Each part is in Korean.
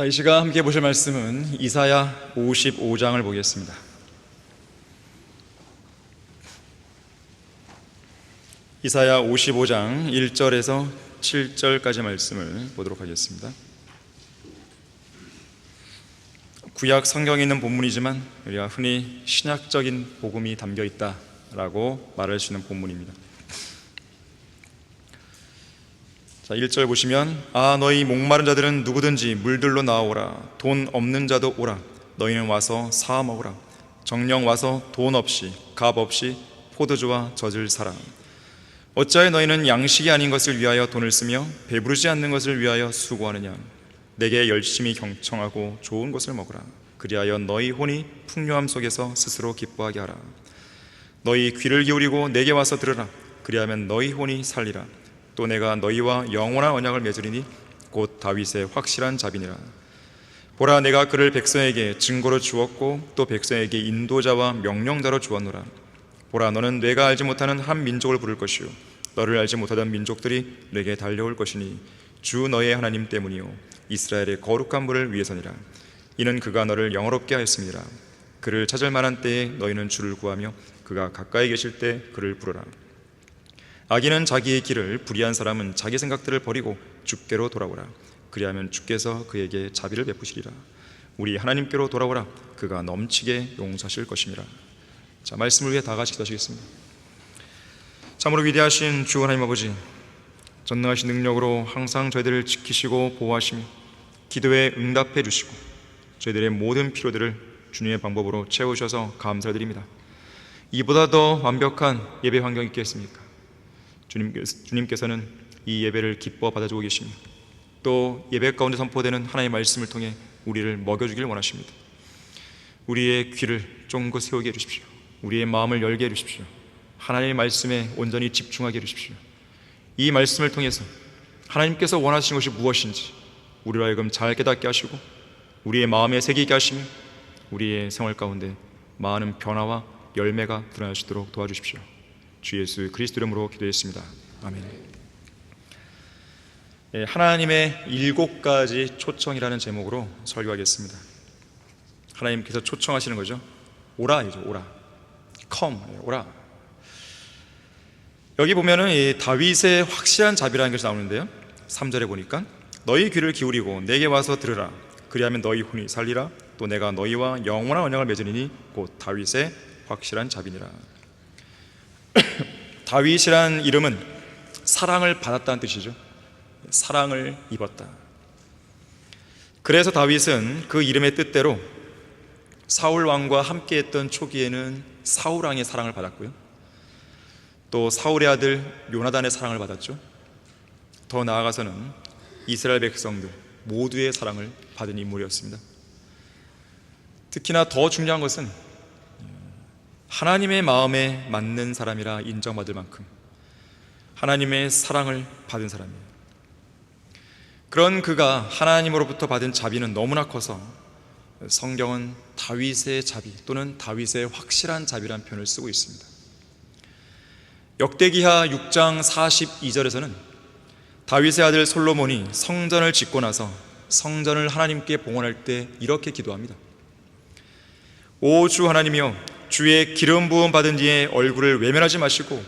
이 시간 함께 보실 말씀은 이사야 55장을 보겠습니다. 이사야 55장 1절에서 7절까지 말씀을 보도록 하겠습니다. 구약 성경에 있는 본문이지만 우리가 흔히 신약적인 복음이 담겨 있다라고 말할 수 있는 본문입니다. 자, 1절 보시면 너희 목마른 자들은 누구든지 물들로 나오라. 돈 없는 자도 오라. 너희는 와서 사 먹으라. 정령 와서 돈 없이 값 없이 포도주와 젖을 사라. 어찌하여 너희는 양식이 아닌 것을 위하여 돈을 쓰며 배부르지 않는 것을 위하여 수고하느냐. 내게 열심히 경청하고 좋은 것을 먹으라. 그리하여 너희 혼이 풍요함 속에서 스스로 기뻐하게 하라. 너희 귀를 기울이고 내게 와서 들으라. 그리하면 너희 혼이 살리라. 또 내가 너희와 영원한 언약을 맺으리니 곧 다윗의 확실한 자비니라. 보라, 내가 그를 백성에게 증거로 주었고 또 백성에게 인도자와 명령자로 주었노라. 보라, 너는 내가 알지 못하는 한 민족을 부를 것이요 너를 알지 못하던 민족들이 내게 달려올 것이니 주 너의 하나님 때문이요 이스라엘의 거룩한 분을 위해서니라. 이는 그가 너를 영화롭게 하였습니다. 그를 찾을 만한 때에 너희는 주를 구하며 그가 가까이 계실 때 그를 부르라. 악인은 자기의 길을, 불의한 사람은 자기 생각들을 버리고 주께로 돌아오라. 그리하면 주께서 그에게 자비를 베푸시리라. 우리 하나님께로 돌아오라. 그가 넘치게 용서하실 것입니다. 자, 말씀을 위해 다 같이 기도하시겠습니다. 참으로 위대하신 주 하나님 아버지, 전능하신 능력으로 항상 저희들을 지키시고 보호하시며 기도에 응답해 주시고 저희들의 모든 필요들을 주님의 방법으로 채우셔서 감사드립니다. 이보다 더 완벽한 예배 환경이 있겠습니까? 주님께서는 이 예배를 기뻐 받아주고 계십니다. 또 예배 가운데 선포되는 하나님의 말씀을 통해 우리를 먹여주길 원하십니다. 우리의 귀를 쫑긋 세우게 해주십시오. 우리의 마음을 열게 해주십시오. 하나님의 말씀에 온전히 집중하게 해주십시오. 이 말씀을 통해서 하나님께서 원하시는 것이 무엇인지 우리로 하여금 잘 깨닫게 하시고 우리의 마음에 새기게 하시며 우리의 생활 가운데 많은 변화와 열매가 드러날 수 있도록 도와주십시오. 주 예수 그리스도 이름으로 기도했습니다. 아멘. 하나님의 7가지 초청이라는 제목으로 설교하겠습니다. 하나님께서 초청하시는 거죠. 오라이죠. 오라. come. 오라. 여기 보면은 이 다윗의 확실한 자비라는 것이 나오는데요. 3절에 보니까 너희 귀를 기울이고 내게 와서 들으라. 그리하면 너희 혼이 살리라. 또 내가 너희와 영원한 언약을 맺으리니 곧 다윗의 확실한 자비니라. 다윗이란 이름은 사랑을 받았다는 뜻이죠. 사랑을 입었다. 그래서 다윗은 그 이름의 뜻대로 사울 왕과 함께했던 초기에는 사울 왕의 사랑을 받았고요, 또 사울의 아들 요나단의 사랑을 받았죠. 더 나아가서는 이스라엘 백성들 모두의 사랑을 받은 인물이었습니다. 특히나 더 중요한 것은 하나님의 마음에 맞는 사람이라 인정받을 만큼 하나님의 사랑을 받은 사람이에요. 그런 그가 하나님으로부터 받은 자비는 너무나 커서 성경은 다윗의 자비 또는 다윗의 확실한 자비라는 표현을 쓰고 있습니다. 역대기하 6장 42절에서는 다윗의 아들 솔로몬이 성전을 짓고 나서 성전을 하나님께 봉헌할 때 이렇게 기도합니다. 오 주 하나님이여, 주의 기름 부음 받은 뒤에 얼굴을 외면하지 마시고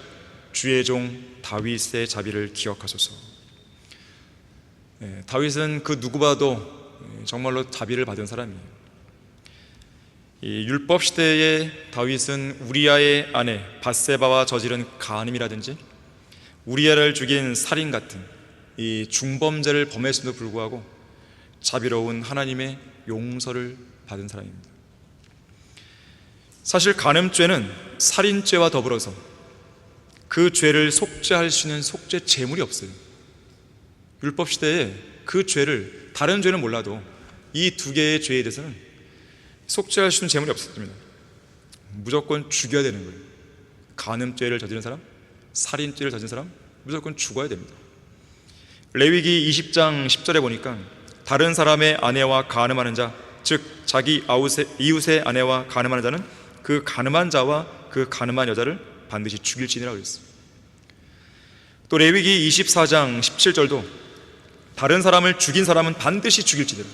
주의 종 다윗의 자비를 기억하소서. 다윗은 그 누구봐도 정말로 자비를 받은 사람이에요. 이 율법 시대의 다윗은 우리아의 아내 밧세바와 저지른 간음이라든지 우리아를 죽인 살인 같은 이 중범죄를 범했음에도 불구하고 자비로운 하나님의 용서를 받은 사람입니다. 사실 간음죄는 살인죄와 더불어서 그 죄를 속죄할 수 있는 속죄 제물이 없어요. 율법 시대에 그 죄를, 다른 죄는 몰라도 이 두 개의 죄에 대해서는 속죄할 수 있는 제물이 없었습니다. 무조건 죽여야 되는 거예요. 간음죄를 저지른 사람, 살인죄를 저지른 사람 무조건 죽어야 됩니다. 레위기 20장 10절에 보니까 다른 사람의 아내와 간음하는 자, 즉 자기 이웃의 아내와 간음하는 자는 그 간음한 자와 그 간음한 여자를 반드시 죽일지니라 그랬어요. 또 레위기 24장 17절도 다른 사람을 죽인 사람은 반드시 죽일지니라.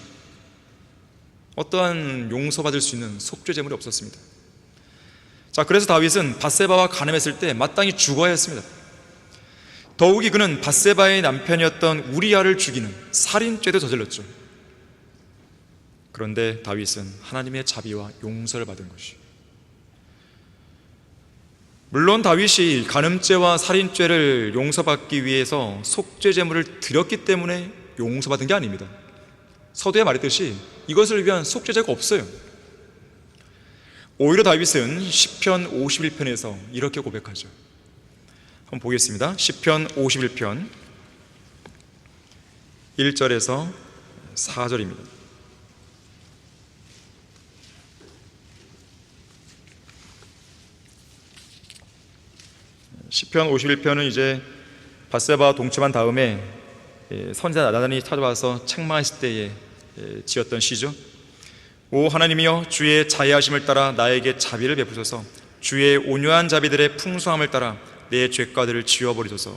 어떠한 용서받을 수 있는 속죄 제물이 없었습니다. 자, 그래서 다윗은 밧세바와 간음했을 때 마땅히 죽어야 했습니다. 더욱이 그는 밧세바의 남편이었던 우리아를 죽이는 살인죄도 저질렀죠. 그런데 다윗은 하나님의 자비와 용서를 받은 것이죠. 물론 다윗이 간음죄와 살인죄를 용서받기 위해서 속죄 제물을 드렸기 때문에 용서받은 게 아닙니다. 서두에 말했듯이 이것을 위한 속죄제가 없어요. 오히려 다윗은 시편 51편에서 이렇게 고백하죠. 한번 보겠습니다. 시편 51편 1절에서 4절입니다. 시편 51편은 이제 밧세바와 동침한 다음에 선지자 나단이 찾아와서 책망했을 때에 지었던 시죠. 오 하나님이여, 주의 자애하심을 따라 나에게 자비를 베푸소서. 주의 온유한 자비들의 풍성함을 따라 내 죄가들을 지워버리소서.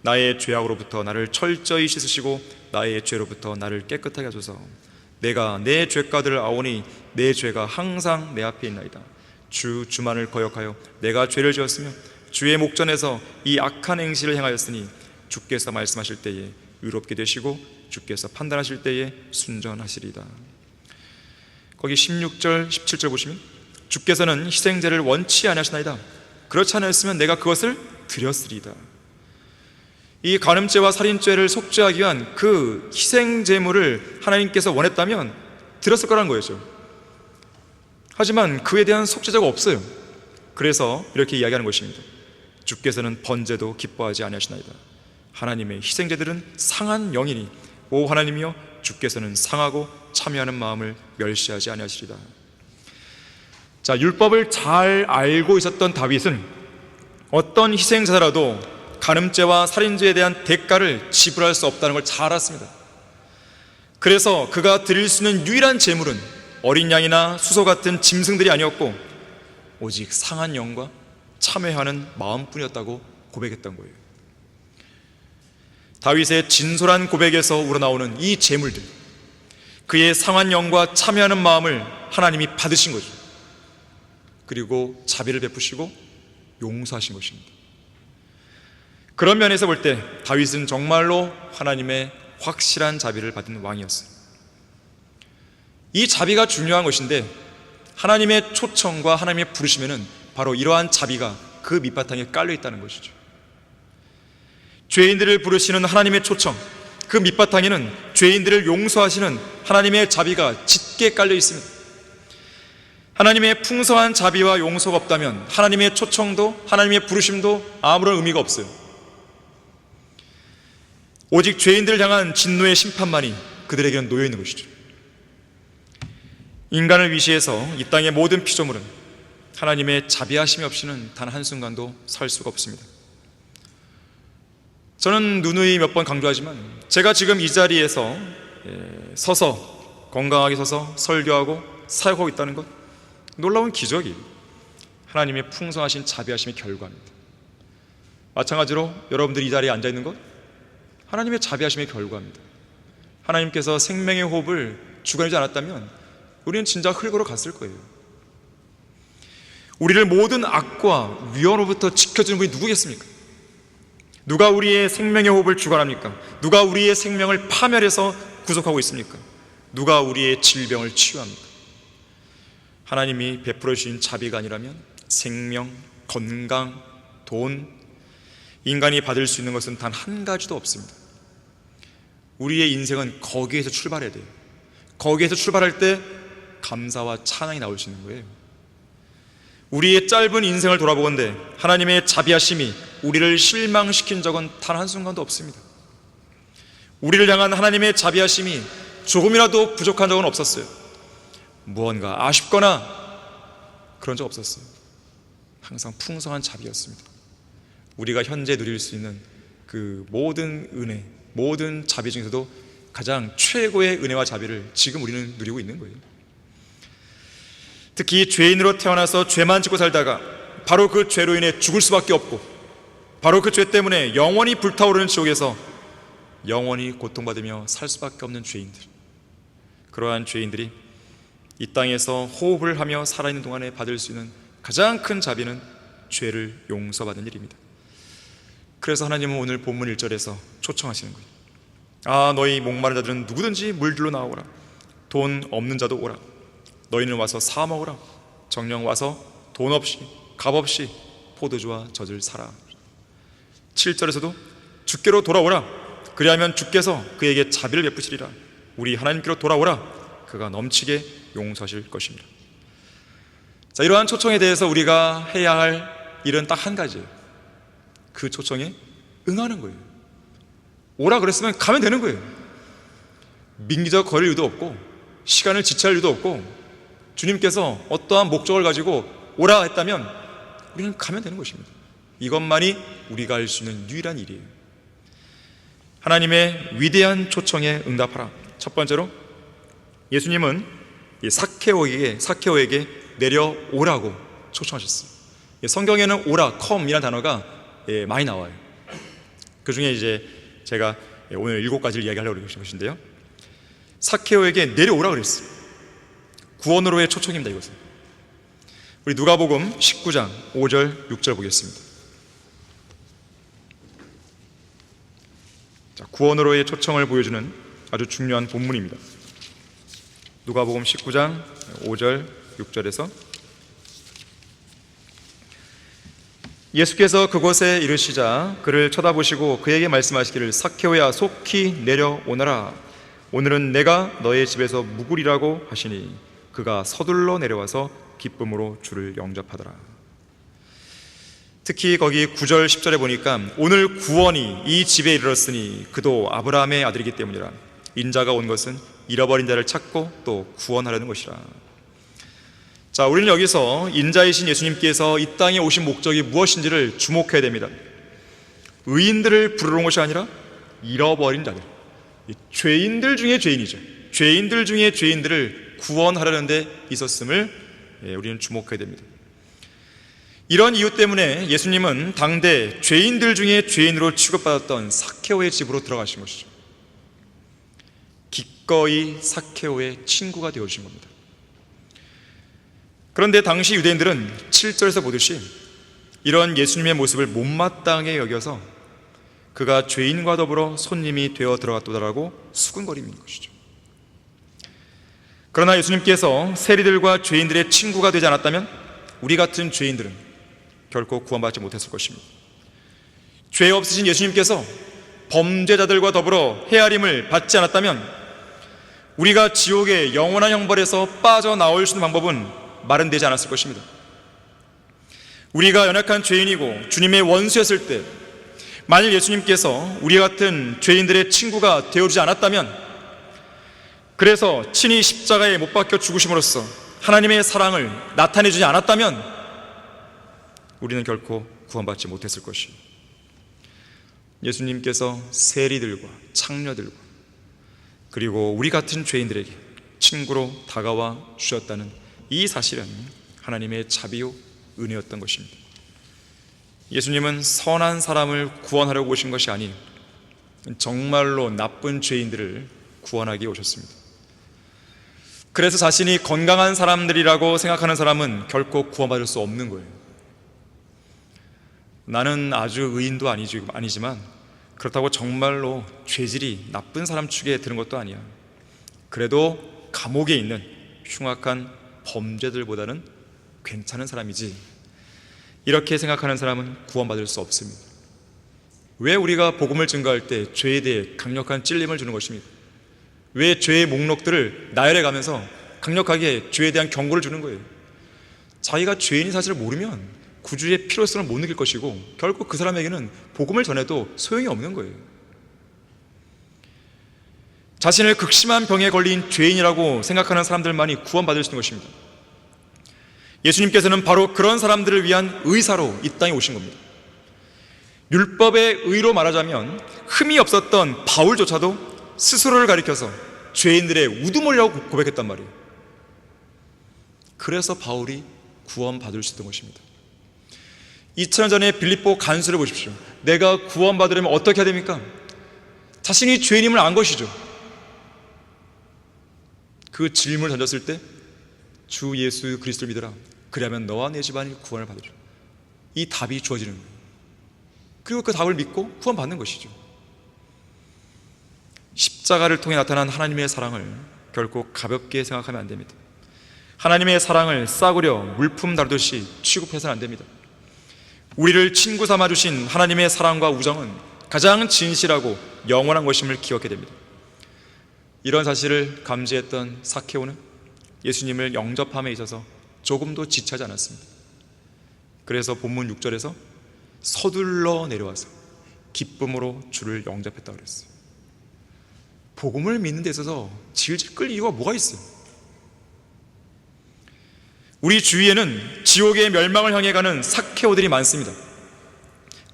나의 죄악으로부터 나를 철저히 씻으시고 나의 죄로부터 나를 깨끗하게 하소서. 내가 내 죄가들을 아오니 내 죄가 항상 내 앞에 있나이다. 주만을 거역하여 내가 죄를 지었으며 주의 목전에서 이 악한 행실을 행하였으니 주께서 말씀하실 때에 의롭게 되시고 주께서 판단하실 때에 순전하시리다. 거기 16절 17절 보시면 주께서는 희생제를 원치 아니하시나이다. 그렇지 않았으면 내가 그것을 드렸으리다. 이 간음죄와 살인죄를 속죄하기 위한 그 희생제물을 하나님께서 원했다면 드렸을 거라는 거였죠. 하지만 그에 대한 속죄자가 없어요. 그래서 이렇게 이야기하는 것입니다. 주께서는 번제도 기뻐하지 아니하시나이다. 하나님의 희생제들은 상한 영이니 오 하나님이여, 주께서는 상하고 참여하는 마음을 멸시하지 아니하시리다. 자, 율법을 잘 알고 있었던 다윗은 어떤 희생자라도 간음죄와 살인죄에 대한 대가를 지불할 수 없다는 걸 잘 알았습니다. 그래서 그가 드릴 수 있는 유일한 제물은 어린 양이나 수소 같은 짐승들이 아니었고 오직 상한 영과 참회하는 마음뿐이었다고 고백했던 거예요. 다윗의 진솔한 고백에서 우러나오는 이 제물들, 그의 상한 영과 참회하는 마음을 하나님이 받으신 거죠. 그리고 자비를 베푸시고 용서하신 것입니다. 그런 면에서 볼 때 다윗은 정말로 하나님의 확실한 자비를 받은 왕이었어요. 이 자비가 중요한 것인데 하나님의 초청과 하나님의 부르심에는 바로 이러한 자비가 그 밑바탕에 깔려 있다는 것이죠. 죄인들을 부르시는 하나님의 초청, 그 밑바탕에는 죄인들을 용서하시는 하나님의 자비가 짙게 깔려 있습니다. 하나님의 풍성한 자비와 용서가 없다면 하나님의 초청도 하나님의 부르심도 아무런 의미가 없어요. 오직 죄인들을 향한 진노의 심판만이 그들에게는 놓여 있는 것이죠. 인간을 위시해서 이 땅의 모든 피조물은 하나님의 자비하심이 없이는 단 한순간도 살 수가 없습니다. 저는 누누이 몇 번 강조하지만 제가 지금 이 자리에서 서서 건강하게 서서 설교하고 사역하고 있다는 것, 놀라운 기적이 하나님의 풍성하신 자비하심의 결과입니다. 마찬가지로 여러분들이 이 자리에 앉아있는 것, 하나님의 자비하심의 결과입니다. 하나님께서 생명의 호흡을 주관하지 않았다면 우리는 진짜 흙으로 갔을 거예요. 우리를 모든 악과 위험으로부터 지켜주는 분이 누구겠습니까? 누가 우리의 생명의 호흡을 주관합니까? 누가 우리의 생명을 파멸해서 구속하고 있습니까? 누가 우리의 질병을 치유합니까? 하나님이 베풀어 주신 자비가 아니라면 생명, 건강, 돈, 인간이 받을 수 있는 것은 단 한 가지도 없습니다. 우리의 인생은 거기에서 출발해야 돼요. 거기에서 출발할 때 감사와 찬양이 나올 수 있는 거예요. 우리의 짧은 인생을 돌아보건대 하나님의 자비하심이 우리를 실망시킨 적은 단 한순간도 없습니다. 우리를 향한 하나님의 자비하심이 조금이라도 부족한 적은 없었어요. 무언가 아쉽거나 그런 적 없었어요. 항상 풍성한 자비였습니다. 우리가 현재 누릴 수 있는 그 모든 은혜, 모든 자비 중에서도 가장 최고의 은혜와 자비를 지금 우리는 누리고 있는 거예요. 특히 죄인으로 태어나서 죄만 짓고 살다가 바로 그 죄로 인해 죽을 수밖에 없고 바로 그 죄 때문에 영원히 불타오르는 지옥에서 영원히 고통받으며 살 수밖에 없는 죄인들, 그러한 죄인들이 이 땅에서 호흡을 하며 살아있는 동안에 받을 수 있는 가장 큰 자비는 죄를 용서받는 일입니다. 그래서 하나님은 오늘 본문 1절에서 초청하시는 거예요. 아, 너희 목마른 자들은 누구든지 물들로 나오라. 돈 없는 자도 오라. 너희는 와서 사 먹으라. 정령 와서 돈 없이 값 없이 포도주와 젖을 사라. 7절에서도 주께로 돌아오라. 그리하면 주께서 그에게 자비를 베푸시리라. 우리 하나님께로 돌아오라. 그가 넘치게 용서하실 것입니다. 자, 이러한 초청에 대해서 우리가 해야 할 일은 딱 한 가지예요. 그 초청에 응하는 거예요. 오라 그랬으면 가면 되는 거예요. 민기적 거릴 이유도 없고 시간을 지체할 이유도 없고 주님께서 어떠한 목적을 가지고 오라 했다면 우리는 가면 되는 것입니다. 이것만이 우리가 할 수 있는 유일한 일이에요. 하나님의 위대한 초청에 응답하라. 첫 번째로 예수님은 사케오에게 내려오라고 초청하셨어요. 성경에는 오라, come이라는 단어가 많이 나와요. 그 중에 이제 제가 오늘 7가지를 이야기하려고 그러신 것인데요, 사케오에게 내려오라 그랬어요. 구원으로의 초청입니다. 이것은 우리 누가복음 19장 5절 6절 보겠습니다. 자, 구원으로의 초청을 보여주는 아주 중요한 본문입니다. 누가복음 19장 5절 6절에서 예수께서 그곳에 이르시자 그를 쳐다보시고 그에게 말씀하시기를 사케오야 속히 내려오너라. 오늘은 내가 너의 집에서 묵으리라고 하시니 그가 서둘러 내려와서 기쁨으로 주를 영접하더라. 특히 거기 9절 10절에 보니까 오늘 구원이 이 집에 이르렀으니 그도 아브라함의 아들이기 때문이라. 인자가 온 것은 잃어버린 자를 찾고 또 구원하려는 것이라. 자, 우리는 여기서 인자이신 예수님께서 이 땅에 오신 목적이 무엇인지를 주목해야 됩니다. 의인들을 부르러 온 것이 아니라 잃어버린 자들, 죄인들 중에 죄인이죠. 죄인들 중에 죄인들을 구원하려는 데 있었음을 우리는 주목해야 됩니다. 이런 이유 때문에 예수님은 당대 죄인들 중에 죄인으로 취급받았던 사케오의 집으로 들어가신 것이죠. 기꺼이 사케오의 친구가 되어주신 겁니다. 그런데 당시 유대인들은 7절에서 보듯이 이런 예수님의 모습을 못마땅하게 여겨서 그가 죄인과 더불어 손님이 되어 들어갔도다라고 수군거리는 것이죠. 그러나 예수님께서 세리들과 죄인들의 친구가 되지 않았다면 우리 같은 죄인들은 결코 구원받지 못했을 것입니다. 죄 없으신 예수님께서 범죄자들과 더불어 헤아림을 받지 않았다면 우리가 지옥의 영원한 형벌에서 빠져나올 수 있는 방법은 마련되지 않았을 것입니다. 우리가 연약한 죄인이고 주님의 원수였을 때 만일 예수님께서 우리 같은 죄인들의 친구가 되어주지 않았다면, 그래서 친히 십자가에 못 박혀 죽으심으로써 하나님의 사랑을 나타내주지 않았다면 우리는 결코 구원받지 못했을 것이에요. 예수님께서 세리들과 창녀들과 그리고 우리 같은 죄인들에게 친구로 다가와 주셨다는 이 사실은 하나님의 자비요 은혜였던 것입니다. 예수님은 선한 사람을 구원하려고 오신 것이 아닌 정말로 나쁜 죄인들을 구원하기 오셨습니다. 그래서 자신이 건강한 사람들이라고 생각하는 사람은 결코 구원받을 수 없는 거예요. 나는 아주 의인도 아니지만 그렇다고 정말로 죄질이 나쁜 사람 축에 드는 것도 아니야. 그래도 감옥에 있는 흉악한 범죄들보다는 괜찮은 사람이지, 이렇게 생각하는 사람은 구원받을 수 없습니다. 왜 우리가 복음을 증거할 때 죄에 대해 강력한 찔림을 주는 것입니까? 왜 죄의 목록들을 나열해 가면서 강력하게 죄에 대한 경고를 주는 거예요? 자기가 죄인인 사실을 모르면 구주의 필요성을 못 느낄 것이고 결국 그 사람에게는 복음을 전해도 소용이 없는 거예요. 자신을 극심한 병에 걸린 죄인이라고 생각하는 사람들만이 구원받을 수 있는 것입니다. 예수님께서는 바로 그런 사람들을 위한 의사로 이 땅에 오신 겁니다. 율법의 의로 말하자면 흠이 없었던 바울조차도 스스로를 가리켜서 죄인들의 우두머리라고 고백했단 말이에요. 그래서 바울이 구원받을 수 있던 것입니다. 2000년 전에 빌립보 간수를 보십시오. 내가 구원받으려면 어떻게 해야 됩니까? 자신이 죄인임을 안 것이죠. 그 질문을 던졌을 때 주 예수 그리스도를 믿어라. 그러면 너와 내 집안이 구원을 받으리라. 이 답이 주어지는 거예요. 그리고 그 답을 믿고 구원받는 것이죠. 십자가를 통해 나타난 하나님의 사랑을 결코 가볍게 생각하면 안 됩니다. 하나님의 사랑을 싸구려 물품 다루듯이 취급해서는 안 됩니다. 우리를 친구 삼아주신 하나님의 사랑과 우정은 가장 진실하고 영원한 것임을 기억해야 됩니다. 이런 사실을 감지했던 사케오는 예수님을 영접함에 있어서 조금도 지체하지 않았습니다. 그래서 본문 6절에서 서둘러 내려와서 기쁨으로 주를 영접했다고 그랬어요. 복음을 믿는 데 있어서 질질 끌 이유가 뭐가 있어요? 우리 주위에는 지옥의 멸망을 향해 가는 사케오들이 많습니다.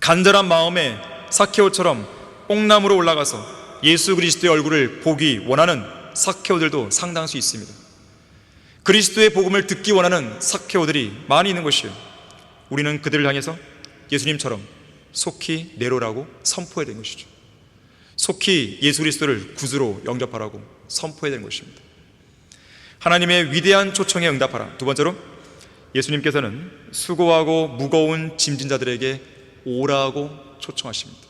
간절한 마음에 사케오처럼 뽕나무로 올라가서 예수 그리스도의 얼굴을 보기 원하는 사케오들도 상당수 있습니다. 그리스도의 복음을 듣기 원하는 사케오들이 많이 있는 것이에요. 우리는 그들을 향해서 예수님처럼 속히 내려오라고 선포해야 되는 것이죠. 속히 예수 그리스도를 구주로 영접하라고 선포해야 되는 것입니다. 하나님의 위대한 초청에 응답하라. 두 번째로, 예수님께서는 수고하고 무거운 짐진 자들에게 오라고 초청하십니다.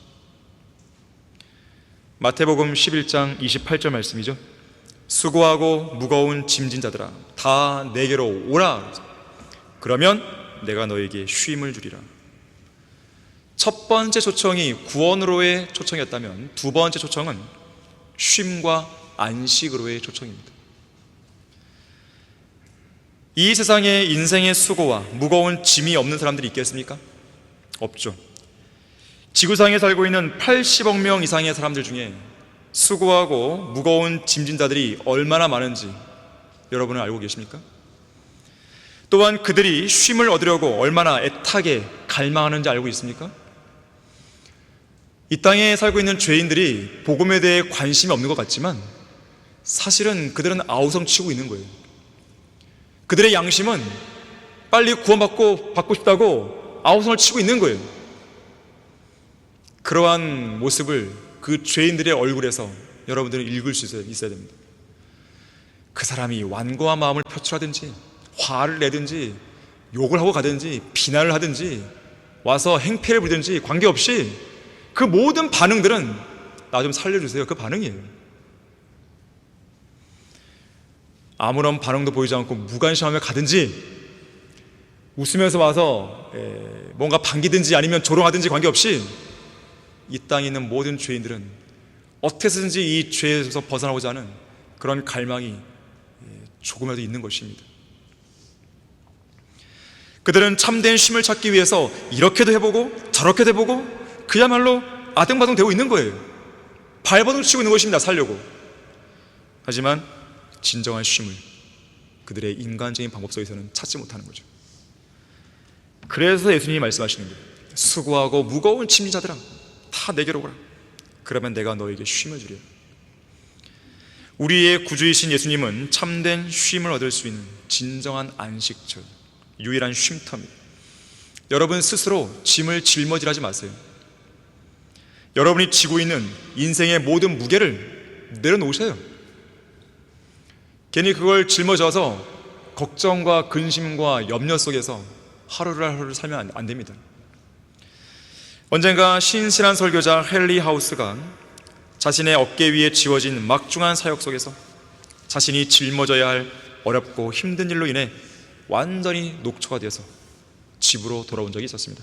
마태복음 11장 28절 말씀이죠. 수고하고 무거운 짐진 자들아, 다 내게로 오라. 그러면 내가 너에게 쉼을 주리라. 첫 번째 초청이 구원으로의 초청이었다면 두 번째 초청은 쉼과 안식으로의 초청입니다. 이 세상에 인생의 수고와 무거운 짐이 없는 사람들이 있겠습니까? 없죠. 지구상에 살고 있는 80억 명 이상의 사람들 중에 수고하고 무거운 짐진 자들이 얼마나 많은지 여러분은 알고 계십니까? 또한 그들이 쉼을 얻으려고 얼마나 애타게 갈망하는지 알고 있습니까? 이 땅에 살고 있는 죄인들이 복음에 대해 관심이 없는 것 같지만 사실은 그들은 아우성치고 있는 거예요. 그들의 양심은 빨리 구원받고 받고 싶다고 아우성을 치고 있는 거예요. 그러한 모습을 그 죄인들의 얼굴에서 여러분들은 읽을 수 있어야 됩니다. 그 사람이 완고한 마음을 표출하든지 화를 내든지 욕을 하고 가든지 비난을 하든지 와서 행패를 부리든지 관계없이 그 모든 반응들은 나 좀 살려주세요, 그 반응이에요. 아무런 반응도 보이지 않고 무관심하며 가든지 웃으면서 와서 뭔가 반기든지 아니면 조롱하든지 관계없이 이 땅에 있는 모든 죄인들은 어떻게 해서든지 이 죄에서 벗어나고자 하는 그런 갈망이 조금이라도 있는 것입니다. 그들은 참된 쉼을 찾기 위해서 이렇게도 해보고 저렇게도 해보고 그야말로 아등바등 되고 있는 거예요. 발버둥 치고 있는 것입니다, 살려고. 하지만 진정한 쉼을 그들의 인간적인 방법 속에서는 찾지 못하는 거죠. 그래서 예수님이 말씀하시는 거예요. 수고하고 무거운 짐진 자들아, 다 내게로 오라. 그러면 내가 너에게 쉼을 주리라. 우리의 구주이신 예수님은 참된 쉼을 얻을 수 있는 진정한 안식처, 유일한 쉼터입니다. 여러분 스스로 짐을 짊어지하지 마세요. 여러분이 지고 있는 인생의 모든 무게를 내려놓으세요. 괜히 그걸 짊어져서 걱정과 근심과 염려 속에서 하루를 살면 안 됩니다. 언젠가 신실한 설교자 헨리 하우스가 자신의 어깨 위에 지워진 막중한 사역 속에서 자신이 짊어져야 할 어렵고 힘든 일로 인해 완전히 녹초가 되어서 집으로 돌아온 적이 있었습니다.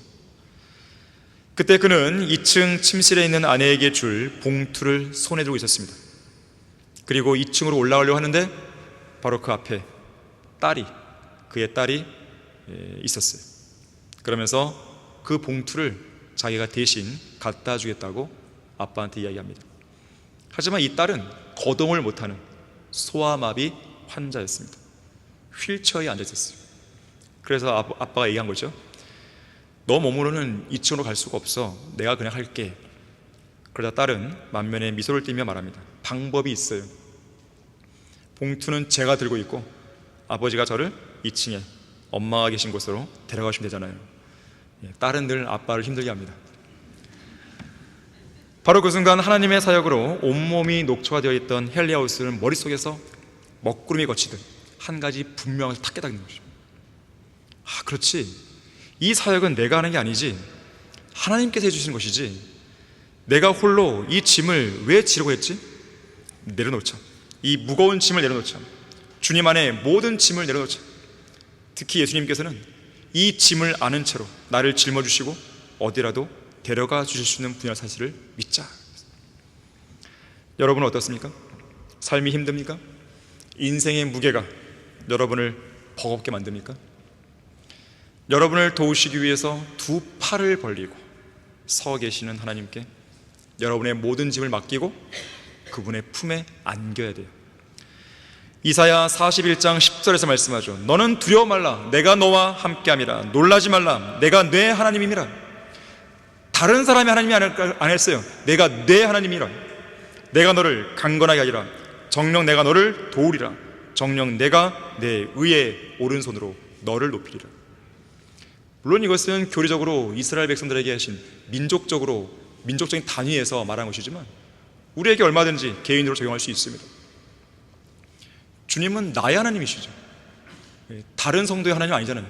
그때 그는 2층 침실에 있는 아내에게 줄 봉투를 손에 들고 있었습니다. 그리고 2층으로 올라가려고 하는데 바로 그 앞에 그의 딸이 있었어요. 그러면서 그 봉투를 자기가 대신 갖다 주겠다고 아빠한테 이야기합니다. 하지만 이 딸은 거동을 못하는 소아마비 환자였습니다. 휠체어에 앉아 있었어요. 그래서 아빠가 얘기한 거죠. 너 몸으로는 2층으로 갈 수가 없어. 내가 그냥 할게. 그러자 딸은 만면에 미소를 띠며 말합니다. 방법이 있어요. 봉투는 제가 들고 있고 아버지가 저를 2층에 엄마가 계신 곳으로 데려가시면 되잖아요. 딸은 늘 아빠를 힘들게 합니다. 바로 그 순간 하나님의 사역으로 온몸이 녹초가 되어 있던 헨리 하우스는 머릿속에서 먹구름이 거치듯 한 가지 분명한 것을 딱 깨닫는 거죠. 그렇지, 이 사역은 내가 하는 게 아니지 하나님께서 해주시는 것이지, 내가 홀로 이 짐을 왜 지려고 했지? 내려놓자. 이 무거운 짐을 내려놓자. 주님 안에 모든 짐을 내려놓자. 특히 예수님께서는 이 짐을 아는 채로 나를 짊어주시고 어디라도 데려가 주실 수 있는 분이라는 사실을 믿자. 여러분은 어떻습니까? 삶이 힘듭니까? 인생의 무게가 여러분을 버겁게 만듭니까? 여러분을 도우시기 위해서 두 팔을 벌리고 서 계시는 하나님께 여러분의 모든 짐을 맡기고 그분의 품에 안겨야 돼요. 이사야 41장 10절에서 말씀하죠. 너는 두려워 말라. 내가 너와 함께함이라. 놀라지 말라. 내가 내 하나님이니라. 다른 사람이 하나님이 안 했어요. 내가 내 하나님이라. 내가 너를 강건하게 하리라. 정녕 내가 너를 도우리라. 정녕 내가 내 의의 오른손으로 너를 높이리라. 물론 이것은 교리적으로 이스라엘 백성들에게 하신 민족적인 단위에서 말한 것이지만 우리에게 얼마든지 개인으로 적용할 수 있습니다. 주님은 나의 하나님이시죠. 다른 성도의 하나님 아니잖아요.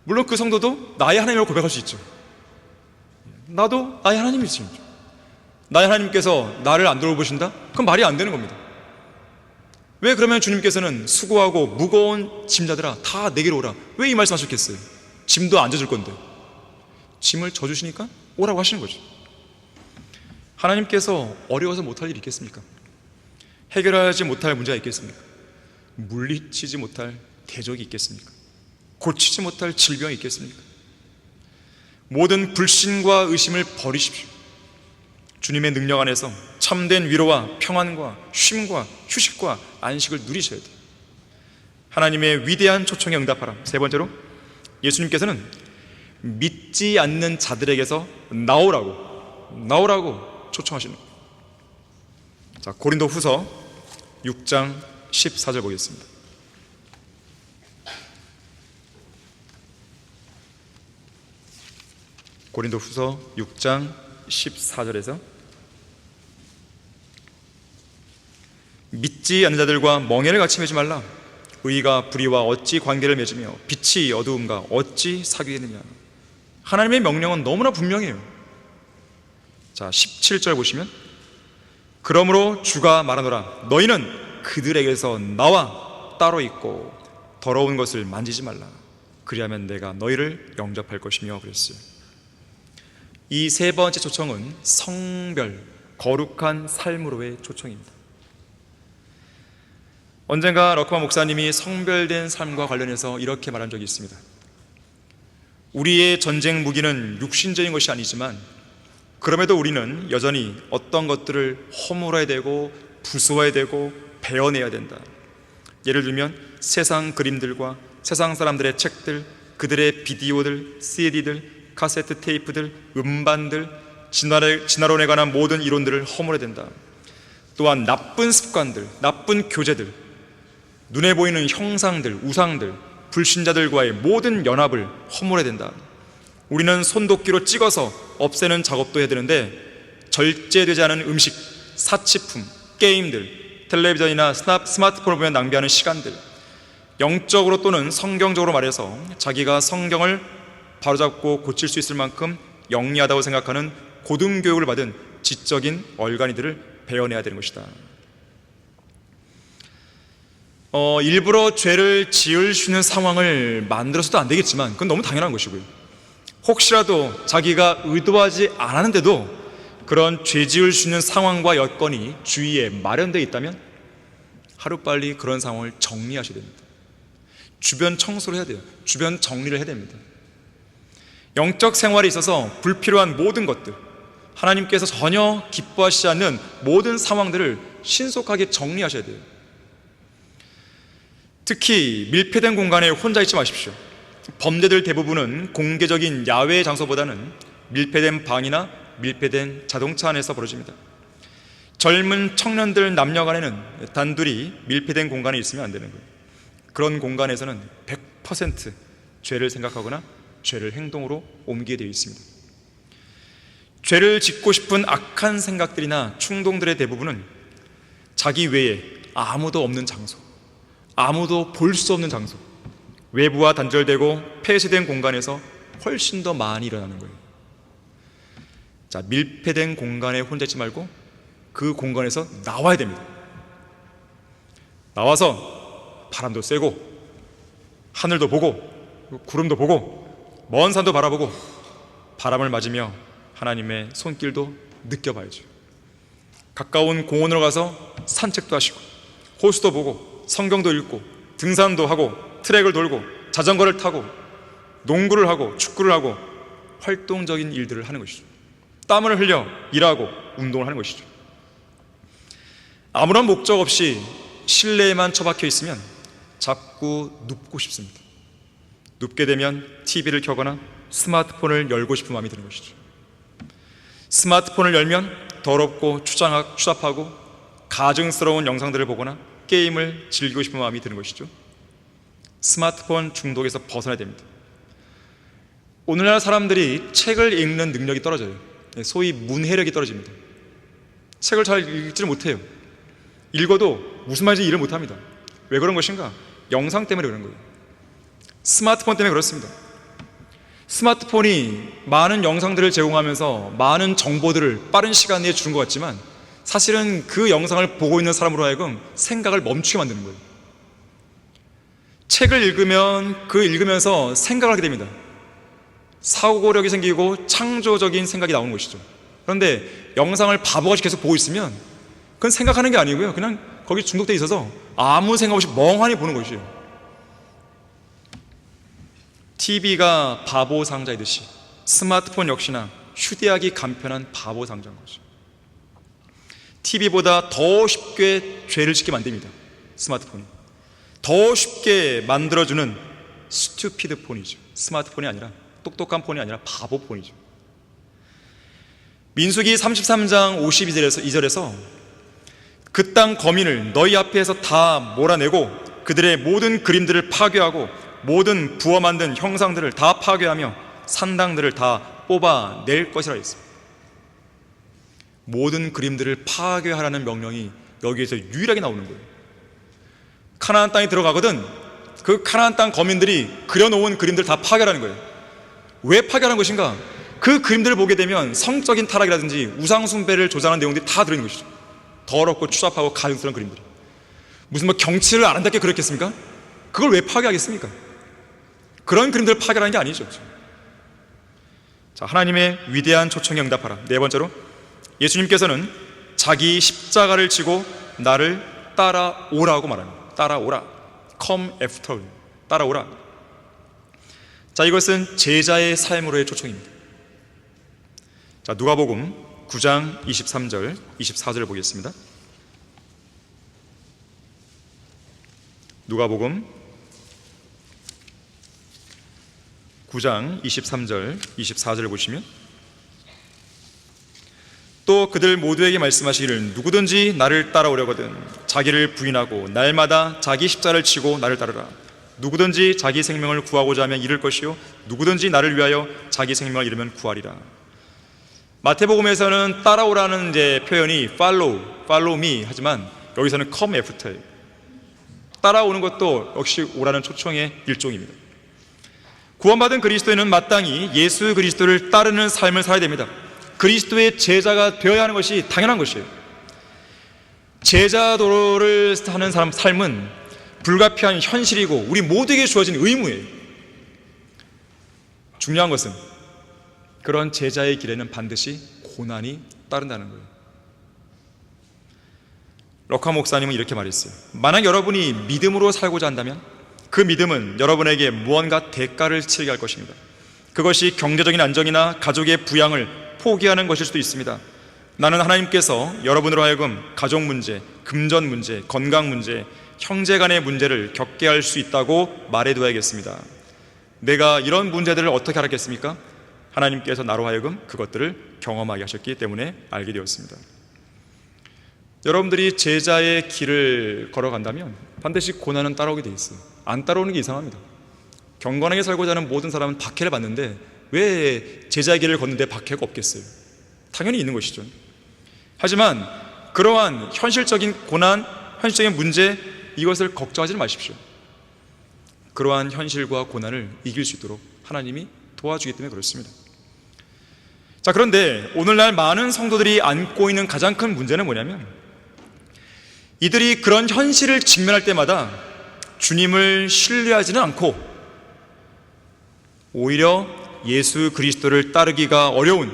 물론 그 성도도 나의 하나님이라고 고백할 수 있죠. 나도 나의 하나님이십니다. 나의 하나님께서 나를 안 돌보신다? 그건 말이 안 되는 겁니다. 왜 그러면 주님께서는 수고하고 무거운 짐자들아 다 내게로 오라, 왜 이 말씀하셨겠어요? 짐도 안 져줄 건데. 짐을 져주시니까 오라고 하시는 거죠. 하나님께서 어려워서 못할 일이 있겠습니까? 해결하지 못할 문제가 있겠습니까? 물리치지 못할 대적이 있겠습니까? 고치지 못할 질병이 있겠습니까? 모든 불신과 의심을 버리십시오. 주님의 능력 안에서 참된 위로와 평안과 쉼과 휴식과 안식을 누리셔야 돼요. 하나님의 위대한 초청에 응답하라. 세 번째로, 예수님께서는 믿지 않는 자들에게서 나오라고 초청하시는 거예요. 자, 고린도 후서 6장 14절 보겠습니다. 고린도 후서 6장 14절에서 믿지 않는 자들과 멍에를 같이 맺지 말라. 의가 불의와 어찌 관계를 맺으며 빛이 어두움과 어찌 사귀겠느냐. 하나님의 명령은 너무나 분명해요. 자, 17절 보시면 그러므로 주가 말하노라. 너희는 그들에게서 나와 따로 있고 더러운 것을 만지지 말라. 그리하면 내가 너희를 영접할 것이며 그랬어요. 이 세 번째 초청은 성별, 거룩한 삶으로의 초청입니다. 언젠가 러크만 목사님이 성별된 삶과 관련해서 이렇게 말한 적이 있습니다. 우리의 전쟁 무기는 육신적인 것이 아니지만 그럼에도 우리는 여전히 어떤 것들을 허물어야 되고 부수어야 되고 베어내야 된다. 예를 들면 세상 그림들과 세상 사람들의 책들, 그들의 비디오들, CD들, 카세트 테이프들, 음반들, 진화론에 관한 모든 이론들을 허물어야 된다. 또한 나쁜 습관들, 나쁜 교제들, 눈에 보이는 형상들, 우상들, 불신자들과의 모든 연합을 허물어야 된다. 우리는 손도끼로 찍어서 없애는 작업도 해야 되는데 절제되지 않은 음식, 사치품, 게임들, 텔레비전이나 스마트폰을 보면 낭비하는 시간들, 영적으로 또는 성경적으로 말해서 자기가 성경을 바로잡고 고칠 수 있을 만큼 영리하다고 생각하는 고등교육을 받은 지적인 얼간이들을 베어내야 되는 것이다. 일부러 죄를 지을 수 있는 상황을 만들어서도 안 되겠지만 그건 너무 당연한 것이고요. 혹시라도 자기가 의도하지 않았는데도 그런 죄 지을 수 있는 상황과 여건이 주위에 마련되어 있다면 하루빨리 그런 상황을 정리하셔야 됩니다. 주변 청소를 해야 돼요. 주변 정리를 해야 됩니다. 영적 생활에 있어서 불필요한 모든 것들, 하나님께서 전혀 기뻐하시지 않는 모든 상황들을 신속하게 정리하셔야 돼요. 특히 밀폐된 공간에 혼자 있지 마십시오. 범죄들 대부분은 공개적인 야외 장소보다는 밀폐된 방이나 밀폐된 자동차 안에서 벌어집니다. 젊은 청년들 남녀 간에는 단둘이 밀폐된 공간에 있으면 안 되는 거예요. 그런 공간에서는 100% 죄를 생각하거나 죄를 행동으로 옮기게 되어 있습니다. 죄를 짓고 싶은 악한 생각들이나 충동들의 대부분은 자기 외에 아무도 없는 장소, 아무도 볼 수 없는 장소, 외부와 단절되고 폐쇄된 공간에서 훨씬 더 많이 일어나는 거예요. 자, 밀폐된 공간에 혼자 있지 말고 그 공간에서 나와야 됩니다. 나와서 바람도 쐬고 하늘도 보고 구름도 보고 먼 산도 바라보고 바람을 맞으며 하나님의 손길도 느껴봐야죠. 가까운 공원으로 가서 산책도 하시고 호수도 보고 성경도 읽고 등산도 하고 트랙을 돌고 자전거를 타고 농구를 하고 축구를 하고 활동적인 일들을 하는 것이죠. 땀을 흘려 일하고 운동을 하는 것이죠. 아무런 목적 없이 실내에만 처박혀 있으면 자꾸 눕고 싶습니다. 눕게 되면 TV를 켜거나 스마트폰을 열고 싶은 마음이 드는 것이죠. 스마트폰을 열면 더럽고 추잡하고 가증스러운 영상들을 보거나 게임을 즐기고 싶은 마음이 드는 것이죠. 스마트폰 중독에서 벗어나야 됩니다. 오늘날 사람들이 책을 읽는 능력이 떨어져요. 소위 문해력이 떨어집니다. 책을 잘 읽지를 못해요. 읽어도 무슨 말인지 이해를 못합니다. 왜 그런 것인가? 영상 때문에 그런 거예요. 스마트폰 때문에 그렇습니다. 스마트폰이 많은 영상들을 제공하면서 많은 정보들을 빠른 시간 내에 주는 것 같지만 사실은 그 영상을 보고 있는 사람으로 하여금 생각을 멈추게 만드는 거예요. 책을 읽으면 그 읽으면서 생각을 하게 됩니다. 사고력이 생기고 창조적인 생각이 나오는 것이죠. 그런데 영상을 바보같이 계속 보고 있으면 그건 생각하는 게 아니고요, 그냥 거기 중독되어 있어서 아무 생각 없이 멍하니 보는 것이에요. TV가 바보 상자이듯이 스마트폰 역시나 휴대하기 간편한 바보 상자인 거죠. TV보다 더 쉽게 죄를 짓게 만듭니다. 스마트폰이 더 쉽게 만들어주는 스튜피드 폰이죠. 스마트폰이 아니라, 똑똑한 폰이 아니라 바보 폰이죠. 민수기 33장 52절에서 그 땅 거민을 너희 앞에서 다 몰아내고 그들의 모든 그림들을 파괴하고 모든 부어 만든 형상들을 다 파괴하며 산당들을 다 뽑아낼 것이라 했습니다. 모든 그림들을 파괴하라는 명령이 여기에서 유일하게 나오는 거예요. 가나안 땅에 들어가거든 그 가나안 땅 거민들이 그려놓은 그림들을 다 파괴하라는 거예요. 왜 파괴하는 것인가? 그 그림들을 보게 되면 성적인 타락이라든지 우상 숭배를 조장하는 내용들이 다 들어있는 것이죠. 더럽고 추잡하고 가증스러운 그림들이. 무슨 경치를 아름답게 그렸겠습니까? 그걸 왜 파괴하겠습니까? 그런 그림들을 파괴하는 게 아니죠. 자, 하나님의 위대한 초청에 응답하라. 네 번째로, 예수님께서는 자기 십자가를 지고 나를 따라오라고 말합니다. 따라오라. Come after me. 따라오라. 자, 이것은 제자의 삶으로의 초청입니다. 자, 누가복음 9장 23절 24절을 보겠습니다. 누가복음 9장 23절 24절을 보시면, 또 그들 모두에게 말씀하시기를 누구든지 나를 따라오려거든 자기를 부인하고 날마다 자기 십자가를 지고 나를 따르라. 누구든지 자기 생명을 구하고자 하면 잃을 것이요 누구든지 나를 위하여 자기 생명을 잃으면 구하리라. 마태복음에서는 따라오라는 표현이 follow me 하지만 여기서는 come after, 따라오는 것도 역시 오라는 초청의 일종입니다. 구원받은 그리스도인은 마땅히 예수 그리스도를 따르는 삶을 살아야 됩니다. 그리스도의 제자가 되어야 하는 것이 당연한 것이에요. 제자도를 하는 사람 삶은 불가피한 현실이고 우리 모두에게 주어진 의무예요. 중요한 것은 그런 제자의 길에는 반드시 고난이 따른다는 거예요. 럭하 목사님은 이렇게 말했어요. 만약 여러분이 믿음으로 살고자 한다면 그 믿음은 여러분에게 무언가 대가를 치르게 할 것입니다. 그것이 경제적인 안정이나 가족의 부양을 포기하는 것일 수도 있습니다. 나는 하나님께서 여러분으로 하여금 가족 문제, 금전 문제, 건강 문제, 형제 간의 문제를 겪게 할 수 있다고 말해둬야겠습니다. 내가 이런 문제들을 어떻게 알았겠습니까? 하나님께서 나로 하여금 그것들을 경험하게 하셨기 때문에 알게 되었습니다. 여러분들이 제자의 길을 걸어간다면 반드시 고난은 따라오게 돼 있어요. 안 따라오는 게 이상합니다. 경건하게 살고자 하는 모든 사람은 박해를 받는데 왜 제자의 길을 걷는데 박해가 없겠어요? 당연히 있는 것이죠. 하지만 그러한 현실적인 고난, 현실적인 문제, 이것을 걱정하지 마십시오. 그러한 현실과 고난을 이길 수 있도록 하나님이 도와주기 때문에 그렇습니다. 자, 그런데 오늘날 많은 성도들이 안고 있는 가장 큰 문제는 뭐냐면, 이들이 그런 현실을 직면할 때마다 주님을 신뢰하지는 않고 오히려 예수 그리스도를 따르기가 어려운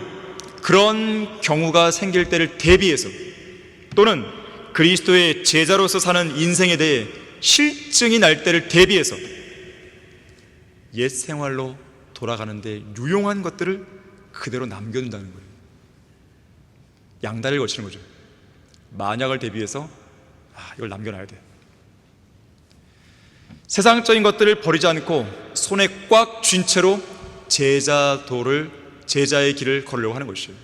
그런 경우가 생길 때를 대비해서, 또는 그리스도의 제자로서 사는 인생에 대해 실증이 날 때를 대비해서 옛 생활로 돌아가는데 유용한 것들을 그대로 남겨둔다는 거예요. 양다리를 걸치는 거죠. 만약을 대비해서 이걸 남겨놔야 돼. 세상적인 것들을 버리지 않고 손에 꽉 쥔 채로 제자의 길을 걸으려고 하는 것이에요.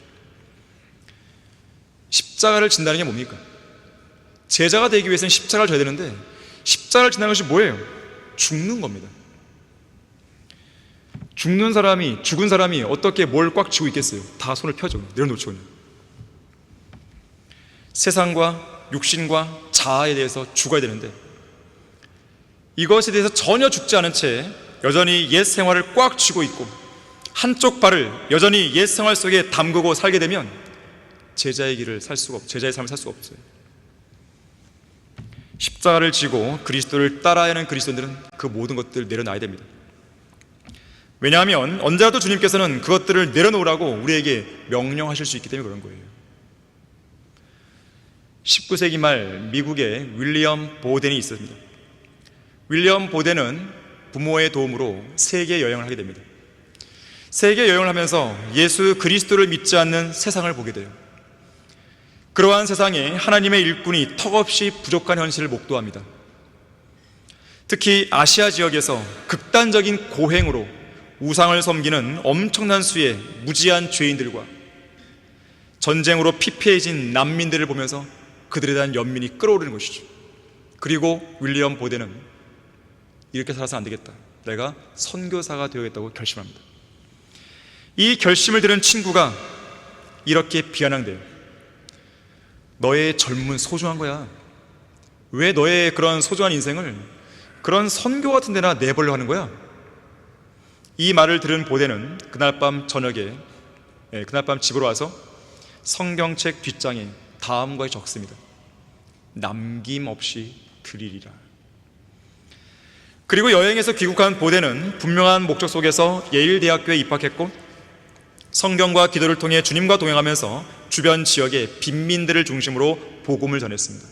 십자가를 진다는 게 뭡니까? 제자가 되기 위해서는 십자가를 져야 되는데, 십자가를 진다는 것이 뭐예요? 죽는 겁니다. 죽은 사람이 어떻게 뭘 꽉 쥐고 있겠어요? 다 손을 펴죠. 내려놓죠. 그냥. 세상과 육신과 자아에 대해서 죽어야 되는데, 이것에 대해서 전혀 죽지 않은 채 여전히 옛 생활을 꽉 쥐고 있고 한쪽 발을 여전히 옛 생활 속에 담그고 살게 되면 제자의 삶을 살 수가 없어요. 십자가를 지고 그리스도를 따라야 하는 그리스도인들은 그 모든 것들을 내려놔야 됩니다. 왜냐하면 언제라도 주님께서는 그것들을 내려놓으라고 우리에게 명령하실 수 있기 때문에 그런 거예요. 19세기 말 미국에 윌리엄 보덴이 있습니다. 윌리엄 보덴은 부모의 도움으로 세계 여행을 하게 됩니다. 세계 여행을 하면서 예수 그리스도를 믿지 않는 세상을 보게 돼요. 그러한 세상에 하나님의 일꾼이 턱없이 부족한 현실을 목도합니다. 특히 아시아 지역에서 극단적인 고행으로 우상을 섬기는 엄청난 수의 무지한 죄인들과 전쟁으로 피폐해진 난민들을 보면서 그들에 대한 연민이 끓어오르는 것이죠. 그리고 윌리엄 보덴은 이렇게 살아서는 안 되겠다, 내가 선교사가 되어야겠다고 결심합니다. 이 결심을 들은 친구가 이렇게 비아냥대요. 너의 젊음은 소중한 거야. 왜 너의 그런 소중한 인생을 그런 선교 같은 데나 내버려 하는 거야? 이 말을 들은 보덴은 그날 밤 집으로 와서 성경책 뒷장에 다음과 적습니다. 남김없이 드리리라. 그리고 여행에서 귀국한 보덴은 분명한 목적 속에서 예일대학교에 입학했고, 성경과 기도를 통해 주님과 동행하면서 주변 지역의 빈민들을 중심으로 복음을 전했습니다.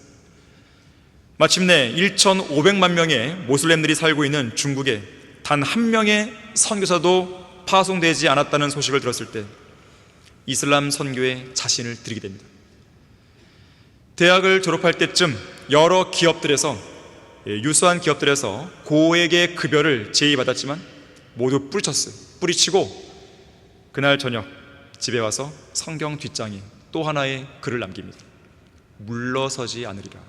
마침내 1,500만 명의 모슬렘들이 살고 있는 중국에 단 한 명의 선교사도 파송되지 않았다는 소식을 들었을 때 이슬람 선교에 자신을 드리게 됩니다. 대학을 졸업할 때쯤 여러 유수한 기업들에서 고액의 급여를 제의받았지만 모두 뿌리치고 그날 저녁 집에 와서 성경 뒷장에 또 하나의 글을 남깁니다. 물러서지 않으리라.